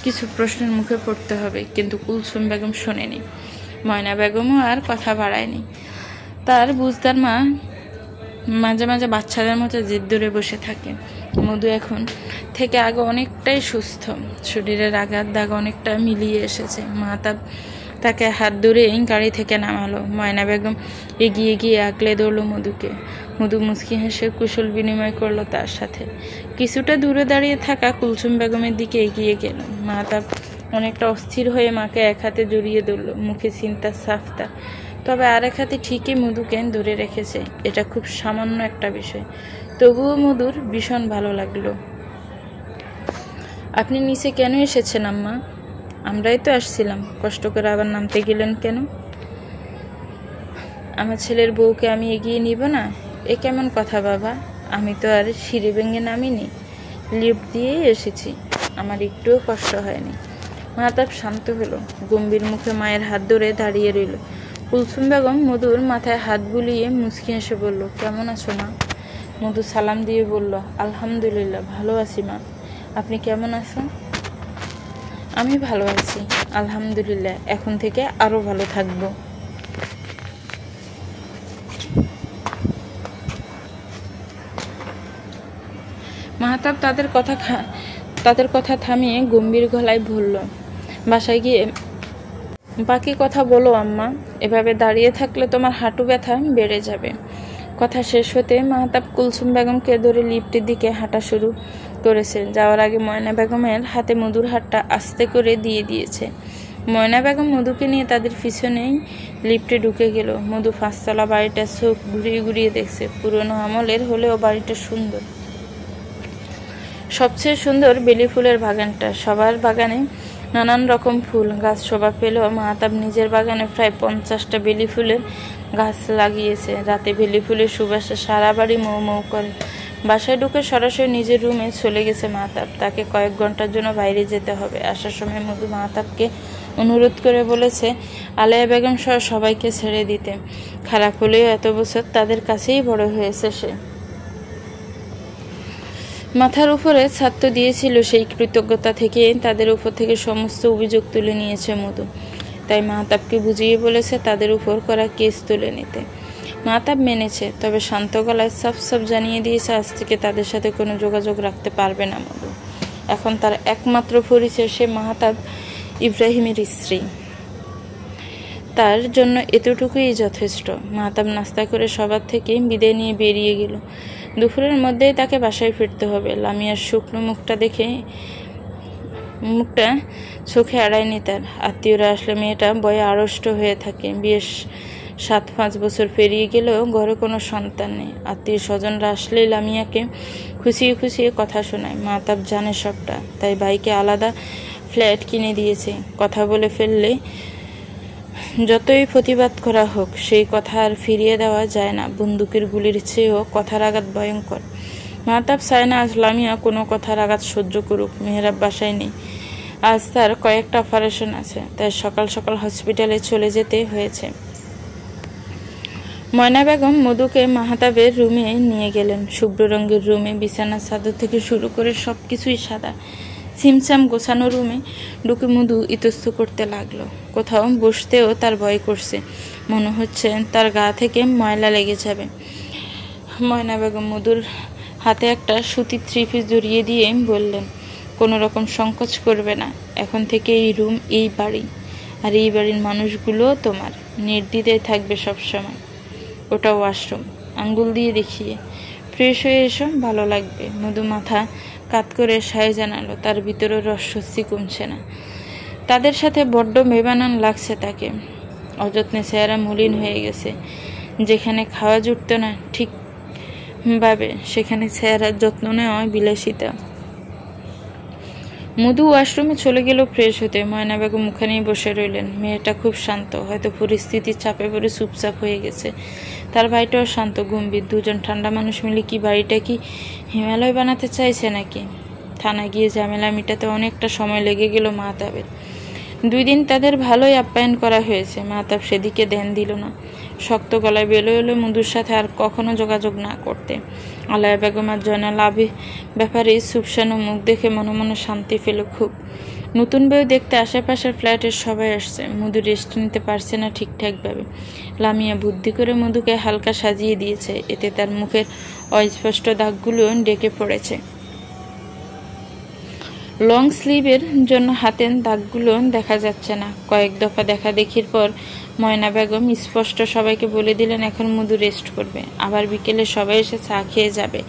কিছু প্রশ্নের মুখে পড়তে হবে, কিন্তু কুলসুম বেগম শোনেনি। ময়না বেগমও আর কথা বাড়ায়নি। তার বুঝদার মা মাঝে মাঝে বাচ্চাদের মতো জেদ ধরে বসে থাকে। মধু এখন থেকে আগে অনেকটাই সুস্থ, শরীরের আঘাত দাগ অনেকটা মিলিয়ে এসেছে। মাহতাব তাকে হাত ধরে গাড়ি থেকে নামালো। ময়না বেগম এগিয়ে গিয়ে আঁকলে ধরল মধুকে। মধু মুচকি হেসে কুশল বিনিময় করলো তার সাথে। কিছুটা দূরে দাঁড়িয়ে থাকা কুলসুম বেগমের দিকে এগিয়ে গেল। মাহতাব অনেকটা অস্থির হয়ে মাকে এক হাতে জড়িয়ে ধরল, মুখে চিন্তার ছাপটা। তবে আরেক হাতে ঠিকই মধুকে ধরে রেখেছে। এটা খুব সামান্য একটা বিষয়, তবুও মধুর ভীষণ ভালো লাগলো। আপনি নিচে কেন এসেছেন আম্মা? আমরাই তো আসছিলাম, কষ্ট করে আবার নামতে গেলেন কেন? আমার ছেলের বউকে আমি এগিয়ে নিব না? এ কেমন কথা বাবা? আমি তো আর সিঁড়ি ভেঙে নামিনি, লিফট দিয়েই এসেছি। আমার একটুও কষ্ট হয়নি। মাহতাব শান্ত হলো, গম্ভীর মুখে মায়ের হাত ধরে দাঁড়িয়ে রইল। কুলসুম বেগম মধুর মাথায় হাত বুলিয়ে মুচকি হেসে বলল, কেমন আছো মা? মধু সালাম দিয়ে বলল, আলহামদুলিল্লাহ ভালো আছি মা। আপনি কেমন আছেন? আমি ভালো আছি আলহামদুলিল্লাহ, এখন থেকে আরো ভালো থাকবো। মাহতাব তাদের কথা থামিয়ে গম্ভীর গলায় বলল, বাসায় গিয়ে বাকি কথা বলো আম্মা। এভাবে দাঁড়িয়ে থাকলে তোমার হাঁটু ব্যথা বেড়ে যাবে। কথা শেষ হতে মাহতাব কুলসুম বেগমকে ধরে লিফটের দিকে হাঁটা শুরু করেছে। যাওয়ার আগে ময়না বেগমের হাতে মধুর হাতটা আস্তে করে দিয়ে দিয়েছে। ময়না বেগম মধুকে নিয়ে তাদের পিছনেই লিফটে ঢুকে গেল। মধু 5 তলা বাড়িটা চোখ ঘুরিয়ে ঘুরিয়ে দেখছে। পুরনো আমলের হলেও বাড়িটা সুন্দর। সবচেয়ে সুন্দর বেলি ফুলের বাগানটা। সবার বাগানে নানান রকম ফুল গাছ শোভা পেলেও মাহতাব নিজের বাগানে প্রায় 50টা বেলি ফুলের গাছ লাগিয়েছে। রাতে বেলি ফুলের সুবাসে সারা বাড়ি মৌ মৌ করে। বাসায় ঢুকে সরাসরি নিজের রুমে চলে গেছে মাহতাব। তাকে কয়েক ঘন্টার জন্য বাইরে যেতে হবে। আসার সময় মধু মাহতাবকে অনুরোধ করে বলেছে আলেয়া বেগম সহ সবাইকে ছেড়ে দিতে। খারাপ হলেও এত বছর তাদের কাছেই বড় হয়েছে সে। মাথার উপরে ছাত্র দিয়েছিল, সেই কৃতজ্ঞতা থেকে তাদের উপর থেকে সমস্ত অভিযোগ তুলে নিয়েছে মধু। তাই মাহতাবকে বুঝিয়ে বলেছে তাদের উপর করা কেস তুলে নিতে। মাহতাব মেনেছে, তবে শান্ত গলায় সাফ জানিয়ে দিয়েছে আজ থেকে তাদের সাথে কোনো যোগাযোগ রাখতে পারবে না মধু। এখন তার একমাত্র পরিচয় সে মাহতাব ইব্রাহিমের স্ত্রী। তার জন্য এতটুকুই যথেষ্ট। মাহতাব নাস্তা করে সবার থেকে বিদায় নিয়ে বেরিয়ে গেল। দুপুরের মধ্যেই তাকে বাসায় ফিরতে হবে। লামিয়ার শুকনো মুখটা চোখে এড়ায়নি তার। আত্মীয়রা আসলে মেয়েটা ভয়ে আড়ষ্ট হয়ে থাকে। বিয়ের 7-5 বছর পেরিয়ে গেলেও ঘরে কোনো সন্তান নেই। আত্মীয় স্বজনরা আসলেই লামিয়াকে খুশিয়ে খুশিয়ে কথা শোনায়। মাহতাব জানে সবটা, তাই ভাইকে আলাদা ফ্ল্যাট কিনে দিয়েছে। কথা বলে ফেললে যতই প্রতিবাদ করা হোক সেই কথা আর ফিরিয়ে দেওয়া যায় না। বন্দুকের গুলির চেয়েও কথার আঘাত ভয়ঙ্কর। মাহতাব চায় না আজ লামিয়া কোনো কথার আঘাত সহ্য করুক। মেহরাব বাসায় নেই, আজ তার কয়েকটা অপারেশন আছে, তাই সকাল সকাল হসপিটালে চলে যেতে হয়েছে। ময়না বেগম মধুকে মাহতাবের রুমে নিয়ে গেলেন। শুভ্র রঙের রুমে বিছানার চাদর থেকে শুরু করে সবকিছুই সাদা। ছিমছাম গোছানো রুমে ঢুকে মধু ইতস্ত করতে লাগলো। কোথাও বসতেও তার ভয় করছে, মনে হচ্ছে তার গা থেকে ময়লা লেগে যাবে। ময়না বেগম মধুর হাতে একটা সুতির 3 পিস জড়িয়ে দিয়ে বললেন, কোনো রকম সংকোচ করবে না। এখন থেকে এই রুম এই বাড়ি, আর এই বাড়ির মানুষগুলো তোমার। নির্দ্বিধায় থাকবে সবসময়। ওটা ওয়াশরুম, আঙ্গুল দিয়ে দেখিয়ে। ফ্রেশ হয়ে এসো, ভালো লাগবে। মধু মাথা কাত করে সায় জানালো। তার ভিতরে রসস্বস্তি কমছে না। তাদের সাথে বড্ড বেমানান লাগছে তাকে। অযত্নে চেহারা মলিন হয়ে গেছে। যেখানে খাওয়া জুটত না ঠিকভাবে, সেখানে চেহারার যত্ন নেওয়া বিলাসিতা। মধু ওয়াশরুমে চলে গেল ফ্রেশ হতে। ময়না বেগম ওখানেই বসে রইলেন। মেয়েটা খুব শান্ত, হয়তো পরিস্থিতির চাপে পড়ে চুপচাপ হয়ে গেছে। তার ভাইটাও শান্ত গম্ভীর। দুজন ঠান্ডা মানুষ মিলে কি বাড়িটা কি হিমালয় বানাতে চাইছে নাকি? থানা গিয়ে ঝামেলা মিটাতে অনেকটা সময় লেগে গেল মাহতাবের। 2 দিন তাদের ভালোই আপ্যায়ন করা হয়েছে। মাহতাব সেদিকে ধ্যান দিল না। শক্ত গলায় বেলো এলো মধুর সাথে আর কখনো যোগাযোগ না করতে। আলেয়া বেগম আর জয়নাল ব্যাপারে সুপসানো মুখ দেখে মনে মনে শান্তি পেল খুব। নতুন বউ দেখতে আশেপাশের ফ্ল্যাটের সবাই আসছে। মধু রেস্ট নিতে পারছে না ঠিকঠাকভাবে। লামিয়া বুদ্ধি করে মধুকে হালকা সাজিয়ে দিয়েছে, এতে তার মুখের অস্পষ্ট দাগগুলো ডেকে পড়েছে। লং স্লিভের জন্য হাতের দাগগুলো দেখা যাচ্ছে না। কয়েক দফা দেখা দেখির পর ময়না বেগম স্পষ্ট সবাইকে বলে দিলেন এখন মধু রেস্ট করবে। আবার বিকেলে সবাই এসে চা খেয়ে যাবে,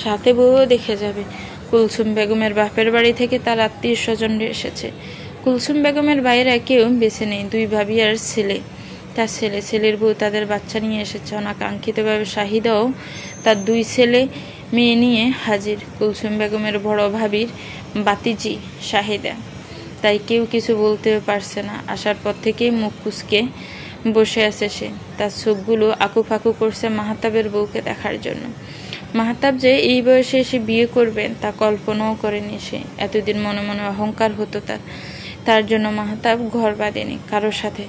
সাথে বউও দেখে যাবে। কুলসুম বেগমের বাপের বাড়ি থেকে তার আত্মীয় স্বজন এসেছে। কুলসুম বেগমের বাইরে কেউ বেছে নেই। 2 ভাবি আর ছেলে, তার ছেলের বউ, তাদের বাচ্চা নিয়ে এসেছে। অনাকাঙ্ক্ষিতভাবে শাহিদাও তার 2 ছেলে মেয়ে নিয়ে হাজির। কুলসুম বেগমের বড় ভাবির বাতিজি শাহিদা, তাই কেউ কিছু বলতেও পারছে না। আসার পর থেকেই মুখ কুঁচকে বসে আছে সে। তার চোখগুলো আকুফাকু করছে মাহতাবের বউকে দেখার জন্য। মাহতাব যে এই বয়সে এসে বিয়ে করবেন তা কল্পনাও করেনি সে। এতদিন মনে মনে অহংকার হতো তার জন্য মাহতাব ঘর বাঁধেনি কারোর সাথে।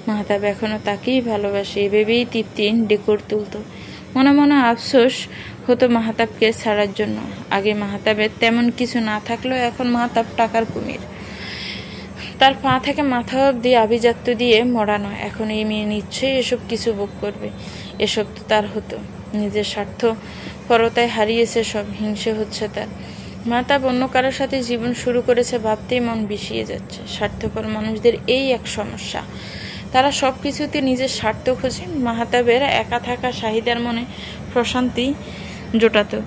মাহতাব এখনো তাকেই ভালোবাসে, এভাবেই তৃপ্তি ডেকর তুলত। মনে মনে আফসোস হতো মাহতাবকে ছাড়ার জন্য। আগে মাহতাবের তেমন কিছু না থাকলেও এখন মাহতাব টাকার কুমির। তার পা থেকে মাথা অব্দি আভিজাত্য দিয়ে মরানো। এখন এই মেয়ে নিশ্চয়ই এসব কিছু ভোগ করবে। এসব তো তার হতো। নিজের স্বার্থ পরতায় হারিয়েছে সব। হিংসে হচ্ছে তার। মাহতাব অন্য কারোর সাথে জীবন শুরু করেছে ভাবতেই মন বিষিয়ে যাচ্ছে। স্বার্থপর মানুষদের এই এক সমস্যা, তারা সব কিছুতে নিজের স্বার্থ খোঁজে। মাহতাবের একা থাকা শাহিদার মনে প্রশান্তি জোটাতো।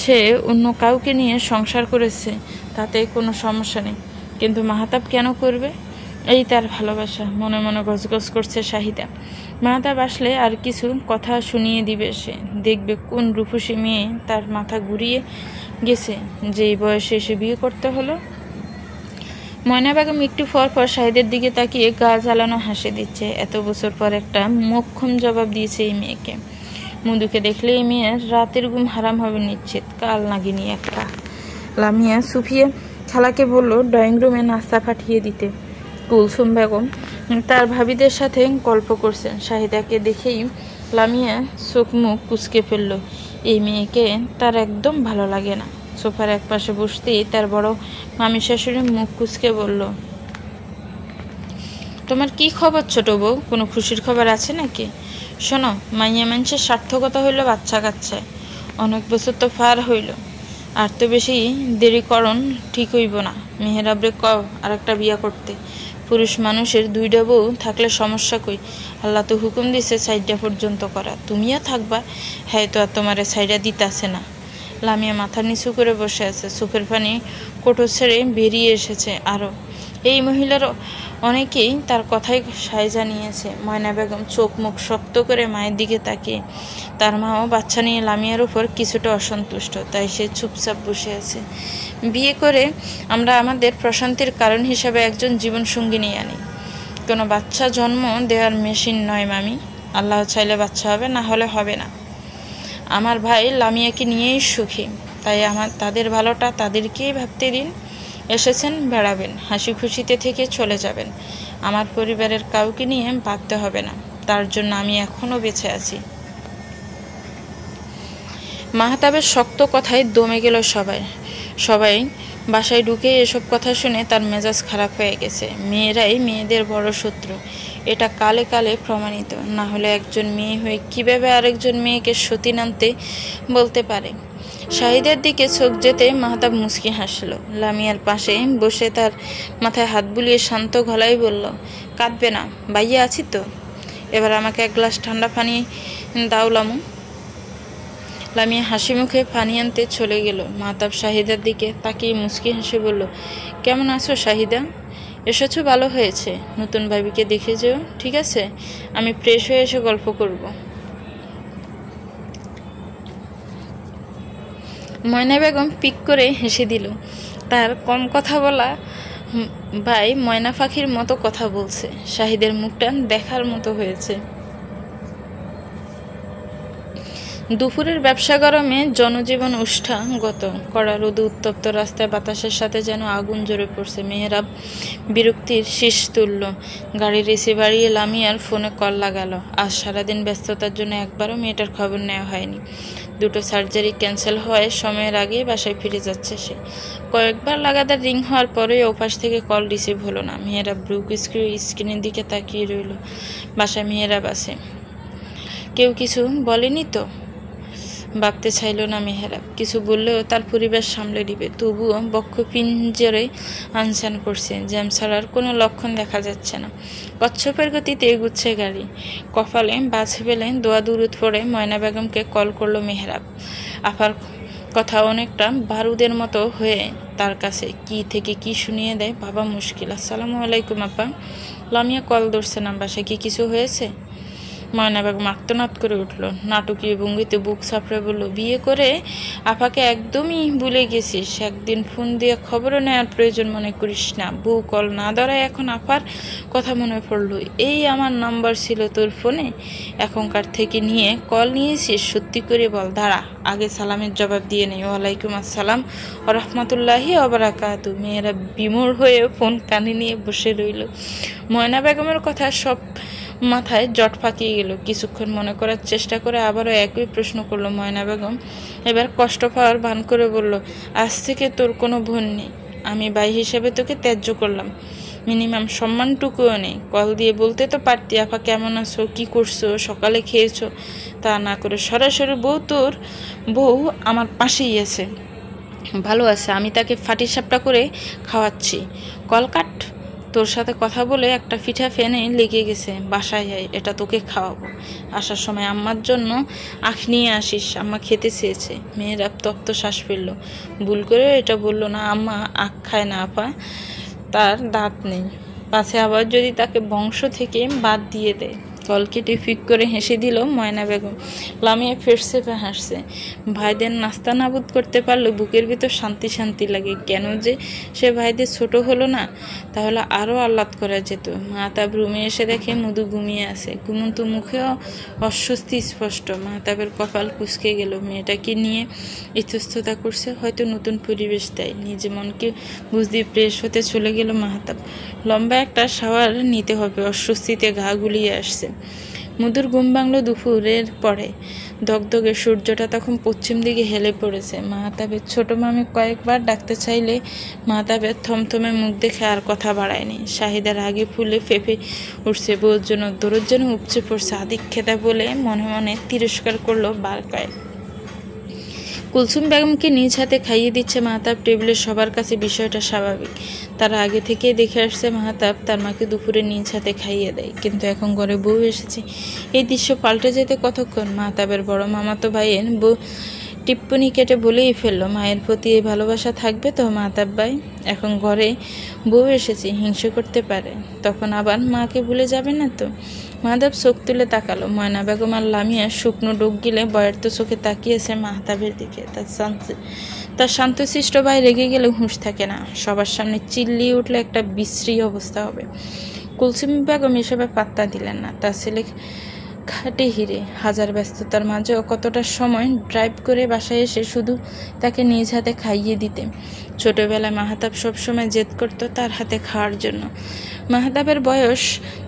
সে অন্য কাউকে নিয়ে সংসার করেছে, তাতে কোনো সমস্যা নেই, কিন্তু মাহতাব কেন করবে? এই তার ভালোবাসা। মনে মনে গজগজ করছে শাহিদা। মাহতাব আসলে আর কিছু কথা শুনিয়ে দিবে সে। দেখবে কোন রূপসী মেয়ে তার মাথা ঘুরিয়ে গেছে যেই বয়সে এসে বিয়ে করতে হলো। ময়না বেগম একটু পর শাহিদের দিকে তাকিয়ে গা জ্বালানো হাসি দিচ্ছে। এত বছর পর একটা মোক্ষম জবাব দিয়েছে এই মেয়েকে। মধুকে দেখলে এই মেয়ের রাতের ঘুম হারাম হবে নিশ্চিত, কাল নাগিনি একটা। লামিয়া সুফিয়া খালাকে বলল ড্রয়িং রুমে নাস্তা পাঠিয়ে দিতে। কুলসুম বেগম তার ভাবিদের সাথে গল্প করছেন। শাহিদাকে দেখেই লামিয়া চোখ মুখ কুচকে ফেলল। এই মেয়েকে তার একদম ভালো লাগে না। সোফার এক পাশে বসতেই তার বড় মামি শাশুড়ি মুখ কুচকে বলল, তোমার কি খবর ছোট বউ? কোনো খুশির খবর আছে নাকি? শোনো, মাইয়া মানুষের সার্থকতা হইল বাচ্চা কাচ্চায়। অনেক বছর তো পার হইল, আর তো বেশি দেরি করণ ঠিক হইব না। মেহেরাবরে কও আর একটা বিয়া করতে। পুরুষ মানুষের দুইটা বউ থাকলে সমস্যা কই? আল্লাহ তো হুকুম দিছে 4টা পর্যন্ত করা। তুমিও থাকবা, হ্যাঁ তো আর তোমারে সাইডা দিতাছে না। লামিয়া মাথা নিচু করে বসে আছে, চোখের পানি কোটো ছেড়ে বেরিয়ে এসেছে। আরও এই মহিলার অনেকেই তার কথাই সায়জা নিয়েছে। ময়না বেগম চোখ মুখ শক্ত করে মায়ের দিকে তাকিয়ে। তার মাও বাচ্চা নিয়ে লামিয়ার উপর কিছুটা অসন্তুষ্ট, তাই সে চুপচাপ বসে আছে। বিয়ে করে আমরা আমাদের প্রশান্তির কারণ হিসাবে একজন জীবনসঙ্গী নিয়ে আনি। কোনো বাচ্চা জন্ম দেওয়ার মেশিন নয় মামি। আল্লাহ চাইলে বাচ্চা হবে, না হলে হবে না। আমার ভাই লামিয়াকে নিয়েই সুখী, তাই তাদের ভালোটা তাদেরকেই ভাবতে দিন। এসেছেন, বেড়াবেন, হাসি খুশিতে থেকে চলে যাবেন। আমার পরিবারের কাউকে নিয়ে ভাবতে হবে না, তার জন্য আমি এখনও বেঁচে আছি। মাহতাবের শক্ত কথায় দমে গেল সবাই বাসায় ঢুকে এসব কথা শুনে তার মেজাজ খারাপ হয়ে গেছে। মেয়েরাই মেয়েদের বড় শত্রু, এটা কালে কালে প্রমাণিত। না হলে একজন মেয়ে হয়ে কীভাবে আরেকজন মেয়েকে সতী নামতে বলতে পারে? শাহিদের দিকে চোখ যেতে মাহতাব মুচকি হাসল। লামিয়ার পাশে বসে তার মাথায় হাত বুলিয়ে শান্ত গলায় বলল, কাঁদবে না, বাইয়া আছি তো। এবার আমাকে এক গ্লাস ঠান্ডা পানি দাও লামু। লামিয়া হাসি মুখে পানি আনতে চলে গেল। মাহতাব শাহিদার দিকে তাকিয়ে মুচকি হেসে বলল, কেমন আছো শাহিদা? এসেছো, ভালো হয়েছে। নতুন ভাবিকে দেখে যেও, ঠিক আছে? আমি ফ্রেশ হয়ে এসে গল্প করব। ময়না বেগম পিক করে হেসে দিল। তার কম কথা বলা ভাই ময়না পাখির মতো কথা বলছে। শাহিদের মুখটা দেখার মতো হয়েছে। দুপুরের ব্যবসা গরমে জনজীবন উষ্ঠাগত। কড়া রোদে উত্তপ্ত রাস্তায় বাতাসের সাথে যেন আগুন জ্বরে পড়ছে। মেহেরাব বিরক্তির শীষ তুলল। গাড়ির এসি বাড়িয়ে লামিয়ার ফোনে কল লাগালো। আজ সারাদিন ব্যস্ততার জন্য একবারও মেয়েটার খবর নেওয়া হয়নি। 2টো সার্জারি ক্যান্সেল হওয়ায় সময়ের আগেই বাসায় ফিরে যাচ্ছে সে। কয়েকবার লাগাতার রিং হওয়ার পরেই ওপাশ থেকে কল রিসিভ হলো না। মেহেরাব ব্রুক স্ক্রিনের দিকে তাকিয়ে রইল। বাসায় মেহেরাব আছে, কেউ কিছু বলেনি তো? ভাবতে চাইল না মেহেরাব। কিছু বললেও তার পরিবার সামলে দিবে। তবুও বক্ষ পিঞ্জরে আনসান করছে। জ্যাম ছাড়ার কোনো লক্ষণ দেখা যাচ্ছে না। কচ্ছপের গতিতে এগুচ্ছে গাড়ি। কপালে বাজ ফেলে দোয়া দুরুদ পড়ে ময়না বেগমকে কল করলো মেহেরাব। আপার কথা অনেকটা বারুদের মতো হয়ে তার কাছে। কি থেকে কি শুনিয়ে দেয় বাবা মুশকিল। আসসালামু আলাইকুম আপা। লামিয়া কল ধরছে না। বাসায় কি কিছু হয়েছে? ময়না বেগম আর্তনাদ করে উঠল। নাটকীয় ভঙ্গিতে বুক চাপড়ে বলল, বিয়ে করে আপাকে একদমই ভুলে গেছিস। একদিন ফোন দিয়ে খবরও নেওয়ার প্রয়োজন মনে করিস না। বউ কল না ধরায় এখন আপার কথা মনে পড়ল। এই আমার নাম্বার ছিল তোর ফোনে, এখনকার থেকে নিয়ে কল নিয়েছিস? সত্যি করে বল। দাঁড়া, আগে সালামের জবাব দিয়ে নেই। ওয়ালাইকুম আসসালাম ও রহমতুল্লাহি ওয়া বারাকাতু। মেয়েরা বিমূঢ় হয়ে ফোন কানে নিয়ে বসে রইল। ময়না বেগমের কথা সব মাথায় জট পাকিয়ে গেল। কিছুক্ষণ মনে করার চেষ্টা করে আবারও একই প্রশ্ন করলো ময়না বেগম। এবার কষ্ট পাওয়ার ভান করে বলল, আজ থেকে তোর কোনো বোন নেই। আমি ভাই হিসেবে তোকে ত্যায্য করলাম। মিনিমাম সম্মানটুকুও নেই। কল দিয়ে বলতে তো পারতি, আপা কেমন আছো, কি করছো, সকালে খেয়েছো। তা না করে সরাসরি তোর বউ আমার পাশেই আছে, ভালো আছে, আমি তাকে ফাটি সাপটা করে খাওয়াচ্ছি। কল কাট। তোর সাথে কথা বলে একটা পিঠা ফেনে লেগে গেছে। বাসায় আয়, এটা তোকে খাওয়াবো। আসার সময় আম্মার জন্য আখ নিয়ে আসিস, আম্মা খেতে চেয়েছে। মেয়েরা তপ্ত শ্বাস ফেলল। ভুল করে এটা বলল না, আম্মা আখ খায় না আপা, তার দাঁত নেই। পাছে আবার যদি তাকে বংশ থেকে বাদ দিয়ে দেয়। কল কেটে ফিক করে হেসে দিল ময়না বেগম। লামিয়া ফেরছে হাসছে। ভাইদের নাস্তা নাবুদ করতে পারলে বুকের ভিতর শান্তি শান্তি লাগে। কেন যে সে ভাইদের ছোট হলো না, তাহলে আরও আহ্লাদ করা যেত। মাহতাব রুমে এসে দেখে মধু ঘুমিয়ে আছে। ঘুমন্ত মুখেও অস্বস্তি স্পষ্ট। মাহতাবের কপাল কুঁচকে গেল। মেয়েটাকে নিয়ে ইতস্ততা করছে, হয়তো নতুন পরিবেশ দেয়। নিজে মনকে বুঝতে ফ্রেশ হতে চলে গেল মাহতাব। লম্বা একটা শাওয়ার নিতে হবে, অস্বস্তিতে ঘা গুলিয়ে আসছে। মধুর ঘুম ভাঙল দুপুরের পরে। দগদগে সূর্যটা তখন পশ্চিম দিকে হেলে পড়েছে। মাহতাবের ছোট মামি কয়েকবার ডাকতে চাইলে মাহতাবের থমথমে মুখ দেখে আর কথা বাড়ায়নি। শাহিদার আগে ফুলে ফেঁপে উঠছে। বউর জন্য দরদ যেন উপচে পড়ছে। আদিক খেতা বলে মনে মনে তিরস্কার করলো বারকায়। কুলসুম বেগমকে নিজ হাতে খাইয়ে দিচ্ছে মাহতাব। টেবিলের সবার কাছে বিষয়টা স্বাভাবিক। তারা আগে থেকেই দেখে আসছে মাহতাব তার মাকে দুপুরে নিজ হাতে খাইয়ে দেয়। কিন্তু এখন ঘরে বউ এসেছে, এই দৃশ্য পাল্টে যেতে কতক্ষণ? মাহতাবের বড় মামাতো ভাইয়ের বউ টিপ্পনি কেটে বলেই ফেললো, মায়ের প্রতি এই ভালোবাসা থাকবে তো মাহতাব ভাই? এখন ঘরে বউ এসেছে, হিংসে করতে পারে, তখন আবার মাকে ভুলে যাবে না তো? মাহতাব চোখ তুলে তাকালো। ময়না বেগম আর লামিয়া শুকনো ডোক গিলে বয়ের তো চোখে তাকিয়েছে মাহতাবের দিকে। তার শান্তশিষ্ট ভাই রেগে গেলে হুঁশ থাকে না। সবার সামনে চিল্লিয়ে উঠলে একটা বিশ্রী অবস্থা হবে। কুলসুম বেগম এসবে পাত্তা দিলেন না। তার ছেলে খাটে হিরে, হাজার ব্যস্ততার মাঝেও কতটা সময় ড্রাইভ করে বাসায় এসে শুধু তাকে নিজ হাতে খাইয়ে দিতে। ছোটবেলায় মাহতাব সবসময় জেদ করত তার হাতে খাওয়ার জন্য। মাহতাবের বয়স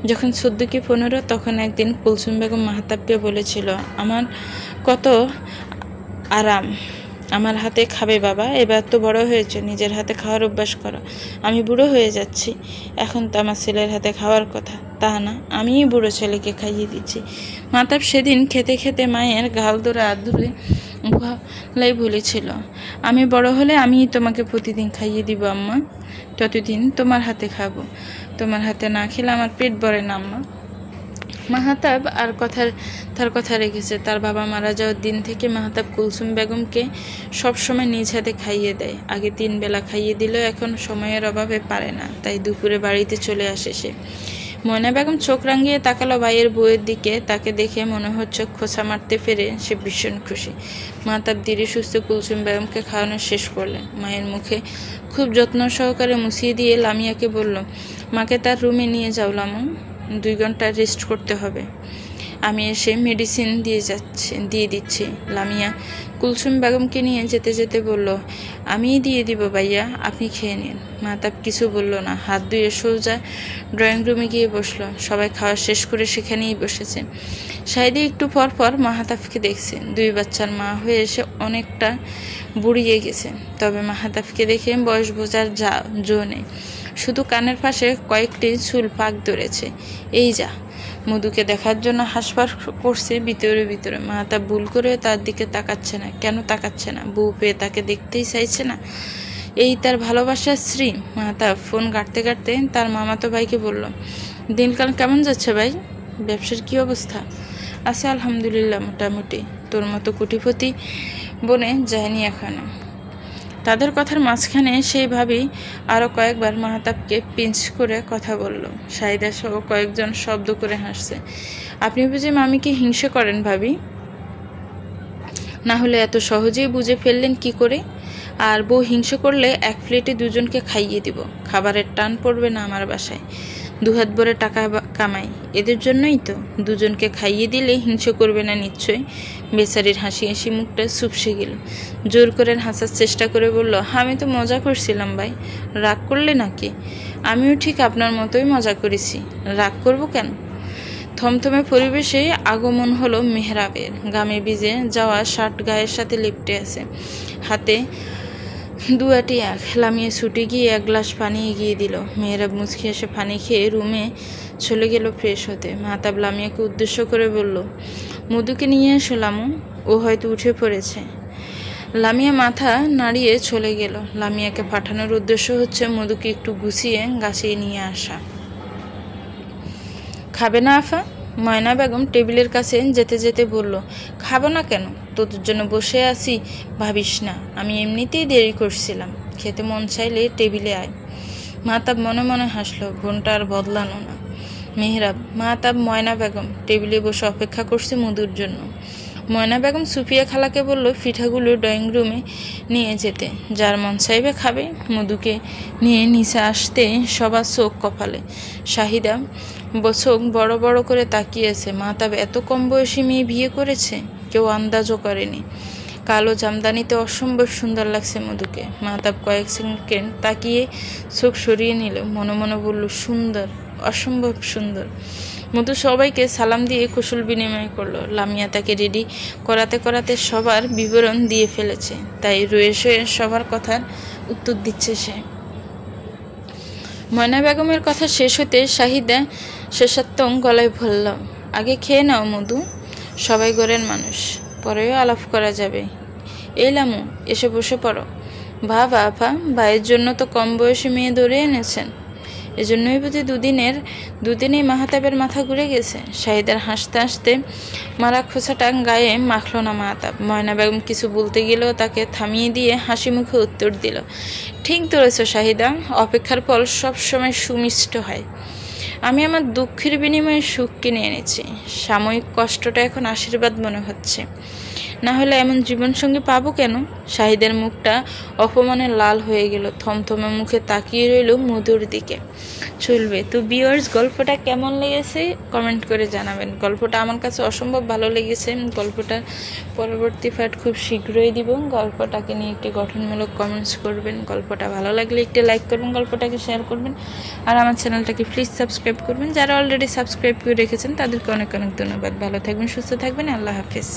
যখন 14 কি 15, তখন একদিন কুলসুম বেগম মাহতাবকে বলেছিল, আমার কত আরাম, আমার হাতে খাবে বাবা, এবার তো বড় হয়েছে, নিজের হাতে খাওয়ার অভ্যাস করো। আমি বুড়ো হয়ে যাচ্ছি, এখন তো আমার ছেলের হাতে খাওয়ার কথা, তা না আমিই বুড়ো ছেলেকে খাইয়ে দিচ্ছি। মাহতাব সেদিন খেতে খেতে মায়ের গাল ধরে আদুলে গলাই বলেছিল, আমি বড় হলে আমিই তোমাকে প্রতিদিন খাইয়ে দিব আম্মা, ততদিন তোমার হাতে খাবো, তোমার হাতে না খেলে আমার পেট ভরে না আম্মা। মাহতাব আর তার কথা রেখেছে। তার বাবা মারা যাওয়ার দিন থেকে মাহতাব কুলসুম বেগমকে সবসময় নিজ হাতে খাইয়ে দেয়। আগে 3 বেলা খাইয়ে দিলেও এখন সময়ের অভাবে পারে না, তাই দুপুরে বাড়িতে চলে আসে সে। ময়না বেগম চোখ রাঙিয়ে তাকালো ভাইয়ের বউয়ের দিকে। তাকে দেখে মনে হচ্ছে খোঁচা মারতে ফেরে সে ভীষণ খুশি। মাহতাব ধীরে সুস্থে কুলসুম বেগমকে খাওয়ানো শেষ করলেন। মায়ের মুখে খুব যত্ন সহকারে মুছিয়ে দিয়ে লামিয়াকে বলল, মাকে তার রুমে নিয়ে যাও লামু, 2 ঘন্টা রেস্ট করতে হবে, আমি এসে মেডিসিন দিয়ে দিচ্ছি। লামিয়া কুলসুম বেগমকে নিয়ে যেতে যেতে বলল, আমিই দিয়ে দিব ভাইয়া, আপনি খেয়ে নিন। মাহতাব কিছু বলল না, হাত ধুয়ে সোজা ড্রয়িং রুমে গিয়ে বসলো। সবাই খাওয়া শেষ করে সেখানেই বসেছে। সাইদে একটু পর পর মাহতাবকে দেখছে। 2 বাচ্চার মা হয়ে এসে অনেকটা বুড়িয়ে গেছে, তবে মাহতাবকে দেখে বয়স বোঝার জো নেই। শুধু কানের পাশে কয়েকটি চুল পাক ধরেছে। এই যা, মধুকে দেখার জন্য হাসপাস করছে ভিতরে ভিতরে। মাহতাব ভুল করে তার দিকে তাকাচ্ছে না। কেন তাকাচ্ছে না? বউ পেয়ে তাকে দেখতেই চাইছে না? এই তার ভালোবাসার স্ত্রী? মাহতাব ফোন ঘাঁটতে ঘাঁটতে তার মামাতো ভাইকে বলল, দিনকাল কেমন যাচ্ছে ভাই? ব্যবসার কি অবস্থা? আছে আলহামদুলিল্লাহ, মোটামুটি। তোর মতো কোটিপতি বনে যায়নি এখনো। তাদের কথার মাঝখানে সেইভাবেই আরও কয়েকবার মাহতাবকে পিঞ্চ করে কথা বলল। সাইদা সহ কয়েকজন শব্দ করে হাসছে। আপনি বুঝি মামিকে হিংসে করেন ভাবি? না হলে এত সহজেই বুঝে ফেললেন কি করে? আর বউ হিংসে করলে 1 প্লেটে 2 জনকে খাইয়ে দিব। খাবারের টান পড়বে না আমার বাসায়। 2 হাত ভরে টাকা কামাই, এদের জন্যই তো। 2 জনকে খাইয়ে দিলে হিংসে করবে না নিশ্চয়। বেচারির হাসি হাসি মুখটা চুপসে গেল। জোর করে হাসার চেষ্টা করে বলল, আমি তো মজা করছিলাম ভাই, রাগ করলে নাকি? আমিও ঠিক আপনার মতোই মজা করেছি, রাগ করব কেন? থমথমে পরিবেশে আগমন হলো মেহরাবের। গামে ভিজে যাওয়া শার্ট গায়ের সাথে লিপটে আছে, হাতে 2 আটি আখ। লামিয়ে ছুটে গিয়ে 1 গ্লাস পানি এগিয়ে দিল। মেহরাব মুচকি এসে পানি খেয়ে রুমে চলে গেল ফ্রেশ হতে। মাহতাব লামিয়াকে উদ্দেশ্য করে বলল, মধুকে নিয়ে এসো লামু, ও হয়তো উঠে পড়েছে। লামিয়া মাথা নাড়িয়ে চলে গেল। লামিয়াকে পাঠানোর উদ্দেশ্য হচ্ছে মধুকে একটু গুছিয়ে গাছিয়ে নিয়ে আসা। খাবে না আফা? ময়না বেগম টেবিলের কাছে যেতে যেতে বলল, খাবো না কেন? তোদের জন্য বসে আছি, ভাবিস না, আমি এমনিতেই দেরি করছিলাম, খেতে মন চাইলে টেবিলে আয়। মাহতাব মনে মনে হাসলো, বোনটা আর বদলানো না। মেহরাব, মাহতাব, ময়না বেগম টেবিলে বসে অপেক্ষা করছে মধুর জন্য। ময়না বেগম সুফিয়া খালাকে বলল পিঠাগুলো ড্রয়িং রুমে নিয়ে যেতে, যার মন চাইবে খাবে। মধুকে নিয়ে নিচে আসতে সবার চোখ কপালে। শাহিদা চোখ বড় বড় করে তাকিয়েছে। মাহতাব এত কম বয়সী মেয়ে বিয়ে করেছে, কেউ আন্দাজও করেনি। কালো জামদানিতে অসম্ভব সুন্দর লাগছে মধুকে। মাহতাব কয়েক সেকেন্ড তাকিয়ে চোখ সরিয়ে নিল, মনে মনে বলল সুন্দর, অসম্ভব সুন্দর। মধু সবাইকে সালাম দিয়ে কুশল বিনিময় করলো। লামিয়া তাকে রেডি করাতে করাতে সবার বিবরণ দিয়ে ফেলেছে, তাই রয়ে শয়ে সবার কথার উত্তর দিচ্ছে সে। ময়না বেগমের কথা শেষ হতে শাহিদা শেষাত্মক গলায় বলল, আগে খেয়ে নাও মধু, সবাই ঘরের মানুষ, পরেও আলাপ করা যাবে। এই লামু, এসে বসে পড়ো। বাবা ভাইয়ের জন্য তো কম বয়সী মেয়ে ধরে এনেছেন, এজন্যই বুঝি দুদিনেই মাহতাবের মাথা ঘুরে গেছে। শাহিদার হাসতে হাসতে মারা খোঁচাটা গায়ে মাখল না মাহতাব। ময়না বেগম কিছু বলতে গেলেও তাকে থামিয়ে দিয়ে হাসি মুখে উত্তর দিল, ঠিক ধরেছ শাহিদা, অপেক্ষার ফল সবসময় সুমিষ্ট হয়। আমি আমার দুঃখের বিনিময়ে সুখ কিনে এনেছি। সাময়িক কষ্টটা এখন আশীর্বাদ মনে হচ্ছে, না হলে এমন জীবনসঙ্গী পাবো কেন? শাহিদের মুখটা অপমানে লাল হয়ে গেল, থমথমে মুখে তাকিয়ে রইল মধুর দিকে। চলবে তো ভিউয়ার্স, গল্পটা কেমন লেগেছে কমেন্ট করে জানাবেন। গল্পটা আমার কাছে অসম্ভব ভালো লেগেছে। গল্পটার পরবর্তী পার্ট খুব শীঘ্রই দিব। গল্পটাকে নিয়ে একটি গঠনমূলক কমেন্টস করবেন। গল্পটা ভালো লাগলে একটি লাইক করবেন, গল্পটাকে শেয়ার করবেন, আর আমার চ্যানেলটাকে প্লিজ সাবস্ক্রাইব করবেন। যারা অলরেডি সাবস্ক্রাইব করে রেখেছেন তাদেরকে অনেক অনেক ধন্যবাদ। ভালো থাকবেন, সুস্থ থাকবেন, আল্লাহ হাফেজ।